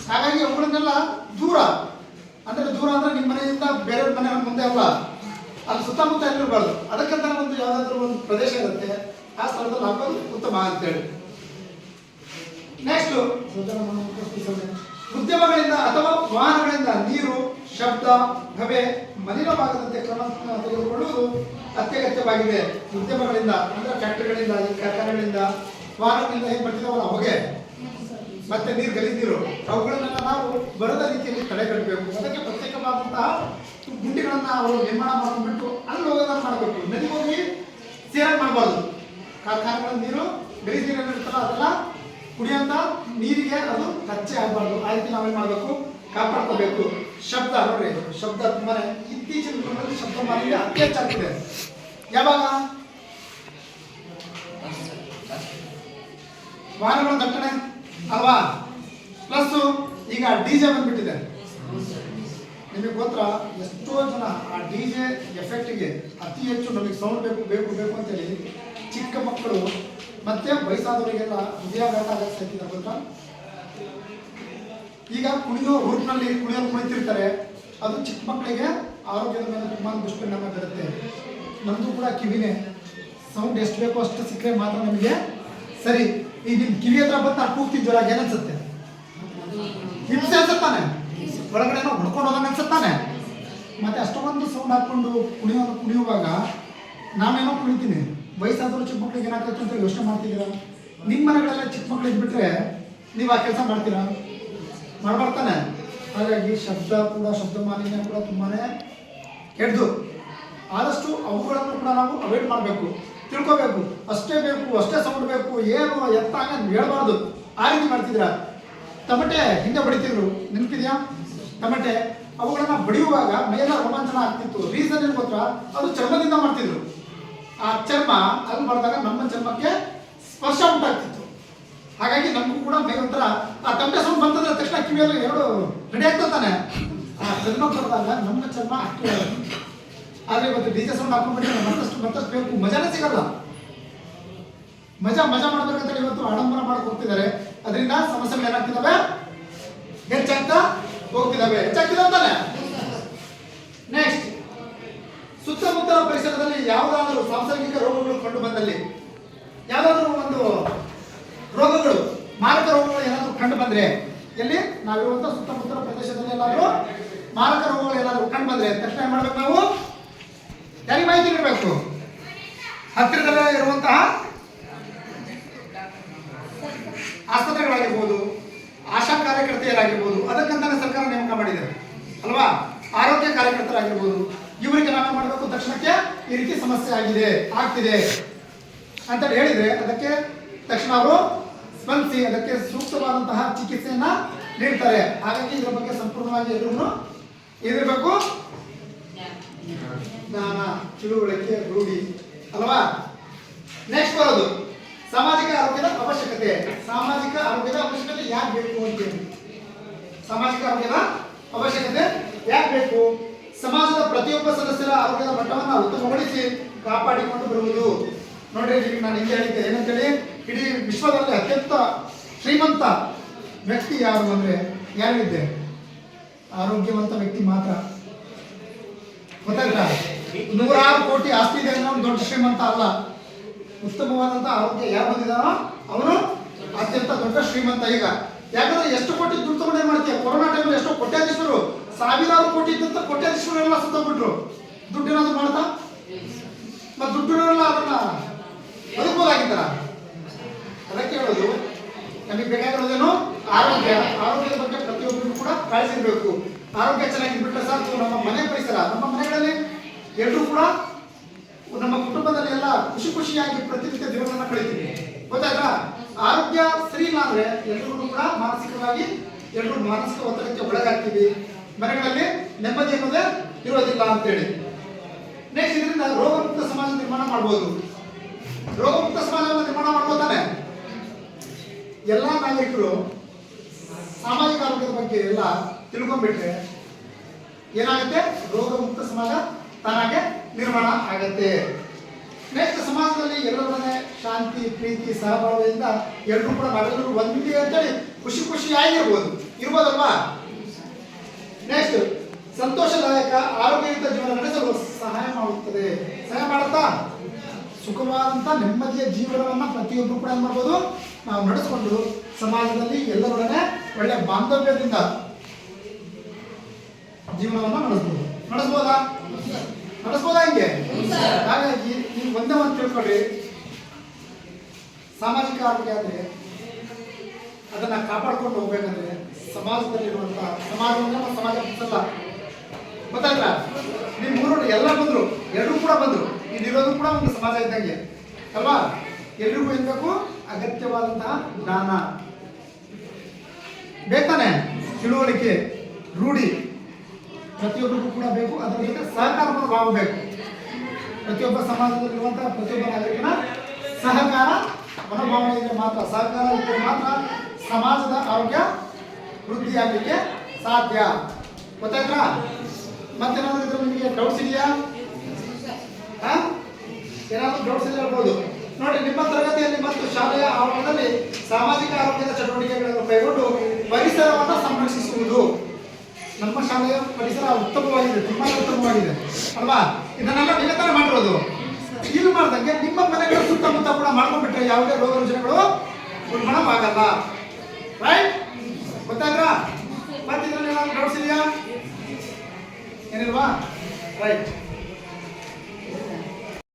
ಹಾಗಾಗಿ ಅವುಗಳನ್ನೆಲ್ಲ ದೂರ ಅಂದ್ರೆ ನಿಮ್ಮ ಮನೆಯಿಂದ ಬೇರೆ ಮನೆ ಮುಂದೆ ಅಲ್ಲ, ಅಲ್ಲಿ ಸುತ್ತಮುತ್ತ ಎಲ್ಲಿರಬಾರ್ದು. ಅದಕ್ಕಂತ ಒಂದು ಯಾವುದಾದ್ರೂ ಒಂದು ಪ್ರದೇಶ ಇರುತ್ತೆ, ಆ ಸ್ಥಳದಲ್ಲಿ ಹಾಕೋದು ಉತ್ತಮ ಅಂತೇಳಿ. ನೆಕ್ಸ್ಟ್ ಉದ್ಯಮಗಳಿಂದ ಅಥವಾ ವಾಹನಗಳಿಂದ ನೀರು, ಶಬ್ದ, ಹವೆ ಮಲಿನವಾಗದಂತೆ ಕ್ರಮ ತೆಗೆದುಕೊಳ್ಳುವುದು ಅತ್ಯಗತ್ಯವಾಗಿದೆ. ಉದ್ಯಮಗಳಿಂದ ಅಂದ್ರೆ ಫ್ಯಾಕ್ಟರಿಗಳಿಂದ, ಕಾರ್ಖಾನೆಗಳಿಂದ, ವಾಹನಗಳಿಂದ ಏನ್ ಬರ್ತಿದಾವಲ್ಲ ಹೊಗೆ ಮತ್ತೆ ನೀರು, ಗಲೀಜು, ಅವುಗಳನ್ನೆಲ್ಲ ನಾವು ಬರದ ರೀತಿಯಲ್ಲಿ ತಡೆಗಟ್ಟಬೇಕು. ಅದಕ್ಕೆ ಪ್ರತ್ಯೇಕವಾದಂತಹ ಗುಂಡಿಗಳನ್ನ ಅವರು ನಿರ್ಮಾಣ ಮಾಡ್ಕೊಂಡ್ಬಿಟ್ಟು ಅಲ್ಲಿ ಹೋಗೋದನ್ನ ಮಾಡಬೇಕು. ನದಿಗೆ ಹೋಗಿ ಸೇರಕ್ಕೆ ಮಾಡಬಾರ್ದು. ಕಾರ್ಖಾನೆಗಳ ನೀರು, ಗಲೀಜು ನೀರು ಇರ್ತಲ್ಲ, ಅದೆಲ್ಲ ಕುಡಿಯುವಂತ ನೀರಿಗೆ ಅದು ಟಚ್ಚೆ ಆಗಬಾರ್ದು. ಆ ರೀತಿ ನಾವೇನ್ ಮಾಡಬೇಕು, ಕಾಪಾಡ್ಕೋಬೇಕು. ಶಬ್ದ ನೋಡ್ರಿ, ಶಬ್ದ ತುಂಬಾನೇ ಇತ್ತೀಚಿನ ದಿನಗಳಲ್ಲಿ ಶಬ್ದ ಮಾಲಿನ್ಯ ಅತಿ ಹೆಚ್ಚಾಗ್ತಿದೆ. ಯಾವಾಗ ವಾಹನಗಳ ದಟ್ಟಣೆ ಅಲ್ವಾ, ಪ್ಲಸ್ ಈಗ ಡಿಜೆ ಬಂದ್ಬಿಟ್ಟಿದೆ. ನಿಮಗೆ ಗೊತ್ತಾ ಎಷ್ಟೋ ಜನ ಆ ಡಿಜೆ ಎಫೆಕ್ಟ್ಗೆ ಅತಿ ಹೆಚ್ಚು ನಮಗೆ ಸೌಂಡ್ ಬೇಕು ಬೇಕು ಬೇಕು ಅಂತೇಳಿ ಚಿಕ್ಕ ಮಕ್ಕಳು ಮತ್ತೆ ವಯಸ್ಸಾದವರಿಗೆಲ್ಲ ಹೃದಯಾಘಾತ ಆಗಕ್ಕೆ ಗೊತ್ತಾ. ಈಗ ಕುಣಿಯೋ ರೂಟ್ನಲ್ಲಿ ಕುಣಿಯೋರು ಕುಣಿತಿರ್ತಾರೆ, ಅದು ಚಿಕ್ಕ ಮಕ್ಕಳಿಗೆ ಆರೋಗ್ಯದ ಮೇಲೆ ತುಂಬ ದುಷ್ಪರಿಣಾಮ ಬೀರುತ್ತೆ. ನಮ್ಮದು ಕೂಡ ಕಿವಿನೇ ಸೌಂಡ್ ಎಷ್ಟು ಬೇಕೋ ಅಷ್ಟು ಸಿಕ್ಕರೆ ಮಾತ್ರ ನಮಗೆ ಸರಿ. ಈಗ ನಿಮ್ಮ ಕಿವಿ ಹತ್ರ ಬಂದು ನಾನು ಕೂಗ್ತೀನಿ ಜೋರಾಗಿ ಏನನ್ಸುತ್ತೆ? ಹಿಂಸೆ ಅನ್ಸುತ್ತಾನೆ, ಒಳಗಡೆ ಹೊಡ್ಕೊಂಡು ಹೋದಂಗೆ ಅನ್ಸುತ್ತಾನೆ. ಮತ್ತೆ ಅಷ್ಟೊಂದು ಸೌಂಡ್ ಹಾಕ್ಕೊಂಡು ಕುಣಿಯುವಾಗ ನಾನೇನೋ ಕುಣಿತೀನಿ, ವಯಸ್ಸಾದವರು ಚಿಕ್ಕ ಮಕ್ಳಿಗೆ ಏನಾಗ್ತೈತೆ ಅಂತ ಯೋಚನೆ ಮಾಡ್ತಿದ್ದೀರಾ? ನಿಮ್ಮ ಮನೆಗಳೆಲ್ಲ ಚಿಕ್ಕ ಮಕ್ಳಿಗೆ ಬಿಟ್ಟರೆ ನೀವು ಆ ಕೆಲಸ ಮಾಡ್ತೀರಾ? ಮಾಡ್ಬಾರ್ತಾನೆ. ಹಾಗಾಗಿ ಶಬ್ದ ಮಾಲಿನ್ಯ ಕೂಡ ತುಂಬಾ ಕೆಡ್ದು. ಆದಷ್ಟು ಅವುಗಳನ್ನು ಕೂಡ ನಾವು ಅವಾಯ್ಡ್ ಮಾಡಬೇಕು, ತಿಳ್ಕೋಬೇಕು. ಅಷ್ಟೇ ಬೇಕು, ಅಷ್ಟೇ ಸೌಂಡ್ ಬೇಕು, ಏನು ಎತ್ತ ಹಂಗೆ ಹೇಳ್ಬಾರ್ದು. ಆ ರೀತಿ ಮಾಡ್ತಿದ್ದೀರಾ? ತಮಟೆ ಹಿಂದೆ ಬಡಿತಿದ್ರು, ನೆನಪಿದೆಯಾ? ತಮಟೆ ಅವುಗಳನ್ನ ಬಡಿಯುವಾಗ ಮೈಯೆಲ್ಲ ರೋಮಾಂಚನ ಆಗ್ತಿತ್ತು. ರೀಸನ್ ಏನು ಗೊತ್ತಾ? ಅದು ಚರ್ಮದಿಂದ ಮಾಡ್ತಿದ್ರು. ಆ ಚರ್ಮ ಅಲ್ಲಿ ಮಾಡಿದಾಗ ನಮ್ಮ ಚರ್ಮಕ್ಕೆ ಸ್ಪರ್ಶ ಉಂಟಾಗ್ತಿತ್ತು. ಹಾಗಾಗಿ ನಮಗೂ ಕೂಡ ಮೈ ಒಂಥರ ಆ ತಮಟೆ ಸೌಂಡ್ ಬಂತಂದ್ರೆ ತಕ್ಷಣ ಕಿವಿಯಲ್ಲಿ ಎರಡು ರೆಡಿ ಆಗ್ತಾನೆ. ಆ ಚರ್ಮ ಬರೆದಾಗ ನಮ್ಮ ಚರ್ಮ ಆಕ್ಟಿವ್ ಆಗುತ್ತೆ. ಆದರೆ ಇವತ್ತು ಡಿಜೆ ಸೌಂಡ್ ಹಾಕೊಂಡ್ಬಿಟ್ಟು ಮತ್ತಷ್ಟು ಬೇಕು, ಮಜಾನೇ ಸಿಗಲ್ಲ. ಮಜಾ ಮಾಡಬೇಕಂತ ಇವತ್ತು ಆಡಂಬರ ಮಾಡಕ್ಕೆ ಹೋಗ್ತಿದ್ದಾರೆ. ಅದರಿಂದ ಸಮಸ್ಯೆಗಳು ಏನಾಗ್ತಿದ್ದಾವೆ? ಹೆಚ್ಚಾಗ್ತಾ ಹೋಗ್ತಿದ್ದಾವೆ ಅಂತಾನೆ. ನೆಕ್ಸ್ಟ್, ಸುತ್ತಮುತ್ತಲ ಪರಿಸರದಲ್ಲಿ ಯಾವುದಾದರೂ ಸಾಂಸರ್ಗಿಕ ರೋಗಗಳು ಕಂಡು ಬಂದಲ್ಲಿ, ಯಾವುದಾದ್ರೂ ಒಂದು ರೋಗಗಳು, ಮಾರಕ ರೋಗಗಳು ಏನಾದರೂ ಕಂಡು ಬಂದ್ರೆ, ಎಲ್ಲಿ ನಾವಿರುವಂತಹ ಸುತ್ತಮುತ್ತಲ ಪ್ರದೇಶದಲ್ಲಿ ಏನಾದರೂ ಮಾರಕ ರೋಗಗಳು ಏನಾದರೂ ಕಂಡು ಬಂದ್ರೆ ತಕ್ಷಣ ಏನ್ ಮಾಡ್ಬೇಕು? ನಾವು ಯಾರಿಗೆ ಮಾಹಿತಿ ನೀಡಬೇಕು? ಹತ್ತಿರದಲ್ಲೇ ಇರುವಂತಹ ಆಸ್ಪತ್ರೆಗಳಾಗಿರ್ಬೋದು, ಆಶಾ ಕಾರ್ಯಕರ್ತೆಯರಾಗಿರ್ಬೋದು, ಅದಕ್ಕಂತಾನೆ ಸರ್ಕಾರ ನೇಮಕ ಮಾಡಿದೆ ಅಲ್ವಾ? ಆರೋಗ್ಯ ಕಾರ್ಯಕರ್ತರಾಗಿರ್ಬೋದು, ಇವರಿಗೆ ನಾವೇನು ಮಾಡಬೇಕು? ತಕ್ಷಣಕ್ಕೆ ಈ ರೀತಿ ಸಮಸ್ಯೆ ಆಗ್ತಿದೆ ಅಂತ ಹೇಳಿದ್ರೆ ಅದಕ್ಕೆ ತಕ್ಷಣ ಅವರು ಸ್ಪಂದಿಸಿ ಅದಕ್ಕೆ ಸೂಕ್ತವಾದಂತಹ ಚಿಕಿತ್ಸೆಯನ್ನ ನೀಡ್ತಾರೆ. ಹಾಗಾಗಿ ಇದರ ಬಗ್ಗೆ ಸಂಪೂರ್ಣವಾಗಿ ಎಲ್ಲರೂ ಇದಿರಬೇಕು, ಜ್ಞಾನ, ತಿಳುವಳಿಕೆ, ರೂಢಿ ಅಲ್ವಾ? ನೆಕ್ಸ್ಟ್ ಬರೋದು ಸಾಮಾಜಿಕ ಆರೋಗ್ಯದ ಅವಶ್ಯಕತೆ. ಸಾಮಾಜಿಕ ಆರೋಗ್ಯದ ಅವಶ್ಯಕತೆ ಯಾಕೆ ಬೇಕು ಅಂತೇಳಿ, ಸಾಮಾಜಿಕ ಆರೋಗ್ಯದ ಅವಶ್ಯಕತೆ ಯಾಕೆ ಬೇಕು? ಸಮಾಜದ ಪ್ರತಿಯೊಬ್ಬ ಸದಸ್ಯರ ಆರೋಗ್ಯದ ಮಟ್ಟವನ್ನು ಉತ್ತಮಗೊಳಿಸಿ ಕಾಪಾಡಿಕೊಂಡು ಬರುವುದು. ನೋಡ್ರಿ, ಈಗ ನಾನು ಹಿಂಗೆ ಹೇಳಿದ್ದೆ ಏನಂತೇಳಿ, ಇಡೀ ವಿಶ್ವದಲ್ಲಿ ಅತ್ಯಂತ ಶ್ರೀಮಂತ ವ್ಯಕ್ತಿ ಯಾರು ಅಂದ್ರೆ ಯಾರಿದ್ದೆ? ಆರೋಗ್ಯವಂತ ವ್ಯಕ್ತಿ ಮಾತ್ರ. ಗೊತ್ತಾಯ್ತಾ? 106 ಕೋಟಿ ಆಸ್ತಿ ಇದೆ ಅನ್ನೋ ದೊಡ್ಡ ಶ್ರೀಮಂತ ಅಲ್ಲ. ಉತ್ತಮವಾದಂತಹ ಆರೋಗ್ಯ ಯಾರು ಹೊಂದಿದಾನೋ ಅವನು ಅತ್ಯಂತ ದೊಡ್ಡ ಶ್ರೀಮಂತ. ಈಗ ಯಾಕಂದ್ರೆ ಎಷ್ಟು ಕೋಟಿ ದುಡ್ಡು ತಗೊಂಡು ಏನ್ ಮಾಡ್ತೀಯ? ಕೊರೋನಾ ಟೈಮಲ್ಲಿ ಎಷ್ಟೋ ಕೋಟ್ಯಾಧೀಶರು, ಸಾವಿರಾರು ಕೋಟಿ ಇದ್ದಂತ ಕೋಟ್ಯಾಧೀಶರು ಎಲ್ಲ ಸುತ್ತಬಿಟ್ರು. ದುಡ್ಡು ಏನಾದ್ರು ಮಾಡ್ತಾ? ಮತ್ತೆ ದುಡ್ಡಿನವರೆಲ್ಲ ಅದನ್ನ ಬದುಕಬಹುದಾಗಿದ್ದಾರ? ಅದಕ್ಕೆ ಹೇಳೋದು, ನಮಗೆ ಬೇಕಾಗಿರೋದೇನು? ಆರೋಗ್ಯ. ಆರೋಗ್ಯದ ಬಗ್ಗೆ ಪ್ರತಿಯೊಬ್ಬರು ಕೂಡ ಕಾಳಜಿ ಇರಬೇಕು. ಆರೋಗ್ಯ ಚೆನ್ನಾಗಿರ್ಬಿಟ್ರೆ ಸಾಕು. ನಮ್ಮ ಮನೆ ಪರಿಸರ, ನಮ್ಮ ಮನೆಗಳಲ್ಲಿ ಎಲ್ಲರೂ ಕೂಡ, ನಮ್ಮ ಕುಟುಂಬದಲ್ಲಿ ಎಲ್ಲ ಖುಷಿಯಾಗಿ ಪ್ರತಿನಿತ್ಯ ದಿನಗಳನ್ನ ಕಳಿತೀವಿ. ಗೊತ್ತಾಯ್ತಾ? ಆರೋಗ್ಯ ಸರಿ ಇಲ್ಲ ಅಂದ್ರೆ ಎಲ್ಲರೂ ಕೂಡ ಮಾನಸಿಕವಾಗಿ ಎಲ್ಲರೂ ಮಾನಸಿಕ ಒತ್ತಡಕ್ಕೆ ಒಳಗಾಗ್ತೀವಿ. ಮನೆಗಳಲ್ಲಿ ನೆಮ್ಮದಿ ಅನ್ನೋದೇ ಇರೋದಿಲ್ಲ ಅಂತೇಳಿ. ನೆಕ್ಸ್ಟ್, ಇದರಿಂದ ರೋಗಮುಕ್ತ ಸಮಾಜ ನಿರ್ಮಾಣ ಮಾಡ್ಬೋದು. ರೋಗಮುಕ್ತ ಸಮಾಜವನ್ನು ನಿರ್ಮಾಣ ಮಾಡ್ಬೋದಾನೆ. ಎಲ್ಲ ನಾಗರಿಕರು ಸಾಮಾಜಿಕ ಆರೋಗ್ಯದ ಬಗ್ಗೆ ಎಲ್ಲ ತಿಳ್ಕೊಂಡ್ಬಿಟ್ರೆ ಏನಾಗುತ್ತೆ? ರೋಗಮುಕ್ತ ಸಮಾಜ ತಾನಾಗೆ ನಿರ್ಮಾಣ ಆಗತ್ತೆ. ನೆಕ್ಸ್ಟ್, ಸಮಾಜದಲ್ಲಿ ಎಲ್ಲರೊಡನೆ ಶಾಂತಿ, ಪ್ರೀತಿ, ಸಹಬಾಳ್ವೆಯಿಂದ ಎಲ್ಲರೂ ಕೂಡ ನಾವೆಲ್ಲರೂ ಒಂದೇ ಅಂತೇಳಿ ಇರ್ಬೋದಲ್ವಾ? ನೆಕ್ಸ್ಟ್, ಸಂತೋಷದಾಯಕ ಆರೋಗ್ಯಯುತ ಜೀವನ ನಡೆಸಲು ಸಹಾಯ ಮಾಡುತ್ತದೆ. ಸಹಾಯ ಮಾಡುತ್ತಾ? ಸುಖವಾದಂತ ನೆಮ್ಮದಿಯ ಜೀವನವನ್ನ ಪ್ರತಿಯೊಬ್ಬರು ಕೂಡ ಏನ್ ಮಾಡ್ಬೋದು? ನಾವು ನಡೆಸ್ಕೊಂಡು ಸಮಾಜದಲ್ಲಿ ಎಲ್ಲರೊಡನೆ ಒಳ್ಳೆ ಬಾಂಧವ್ಯದಿಂದ ಜೀವನವನ್ನ ನಡೆಸ್ಬೋದಾ? ಹಿಂಗೆ. ಹಾಗಾಗಿ ನೀವು ಒಂದೇ ಒಂದು ತಿಳ್ಕೊಳ್ಳಿ, ಸಾಮಾಜಿಕ ಆರೋಗ್ಯ ಅಂದ್ರೆ ಅದನ್ನ ಕಾಪಾಡ್ಕೊಂಡು ಹೋಗ್ಬೇಕಂದ್ರೆ ಸಮಾಜದಲ್ಲಿರುವಂತಹ ಸಮಾಜವನ್ನ ಸಮಾಜ ಮುಚ್ಚಲ್ಲ. ಗೊತ್ತಾಯ್ತಾ? ನೀವು ಮೂರು ಎಲ್ಲ ಬಂದ್ರು, ಎಲ್ಲರೂ ಕೂಡ ಬಂದ್ರು, ಇಲ್ಲಿರೋದು ಕೂಡ ಒಂದು ಸಮಾಜ ಇದ್ದಂಗೆ ಅಲ್ವಾ? ಎಲ್ರಿಗೂ ಏನ್ ಬೇಕು? ಅಗತ್ಯವಾದಂತಹ ಜ್ಞಾನ ಬೇಕಾನೆ, ತಿಳುವಳಿಕೆ, ರೂಢಿ ಪ್ರತಿಯೊಬ್ಬರಿಗೂ ಕೂಡ ಬೇಕು. ಅದರ ಜೊತೆ ಸಹಕಾರ ಭಾವ ಬೇಕು. ಪ್ರತಿಯೊಬ್ಬ ಸಮಾಜದಲ್ಲಿರುವಂತಹ ಪ್ರತಿಯೊಬ್ಬ ನಾಗರಿಕನ ಸಹಕಾರ ಮನೋಭಾವನೆ ಇದ್ರೆ ಮಾತ್ರ, ಸಹಕಾರ ಇದ್ದರೆ ಮಾತ್ರ ಸಮಾಜದ ಆರೋಗ್ಯ ವೃದ್ಧಿ ಆಗಲಿಕ್ಕೆ ಸಾಧ್ಯ. ಗೊತ್ತಾಯ್ತಾ? ಮತ್ತೇನಾದ್ರೂ ಇದ್ರೆ ನಿಮಗೆ ಡೌಟ್ಸ್ ಇದೆಯಾ? ಏನಾದರೂ ಡೌಟ್ಸ್ ಇದ್ರೆ ಹೇಳ್ಬೋದು. ನೋಡಿ, ನಿಮ್ಮ ತರಗತಿಯಲ್ಲಿ ಮತ್ತು ಶಾಲೆಯ ಆವರಣದಲ್ಲಿ ಸಾಮಾಜಿಕ ಆರೋಗ್ಯದ ಚಟುವಟಿಕೆಗಳನ್ನು ಕೈಗೊಂಡು ಪರಿಸರವನ್ನು ಸಂರಕ್ಷಿಸುವುದು. ನಮ್ಮ ಶಾಲೆಯ ಪರಿಸರ ಉತ್ತಮವಾಗಿದೆ, ತುಂಬಾ ಉತ್ತಮವಾಗಿದೆ ಅಲ್ವಾ? ಇದನ್ನೆಲ್ಲ ನಿರಂತರ ಮಾಡಿರೋದು. ಇದು ಮಾಡ್ದಂಗೆ ನಿಮ್ಮ ಮನೆಗಳ ಸುತ್ತಮುತ್ತ ಕೂಡ ಮಾಡ್ಕೊಂಡ್ಬಿಟ್ರೆ ಯಾವುದೇ ರೋಗ ರುಜಿನಗಳು ಉಲ್ಬಣವಾಗಲ್ಲ. ರೈಟ್? ಗೊತ್ತಾಯ್ತಾ? ಮತ್ತಿದ್ರಲ್ಲಿ ಏನಾದ್ರು ಡೌಟ್ಸ್ ಇದೆಯಾ? ಏನಿಲ್ವಾ? ರೈಟ್.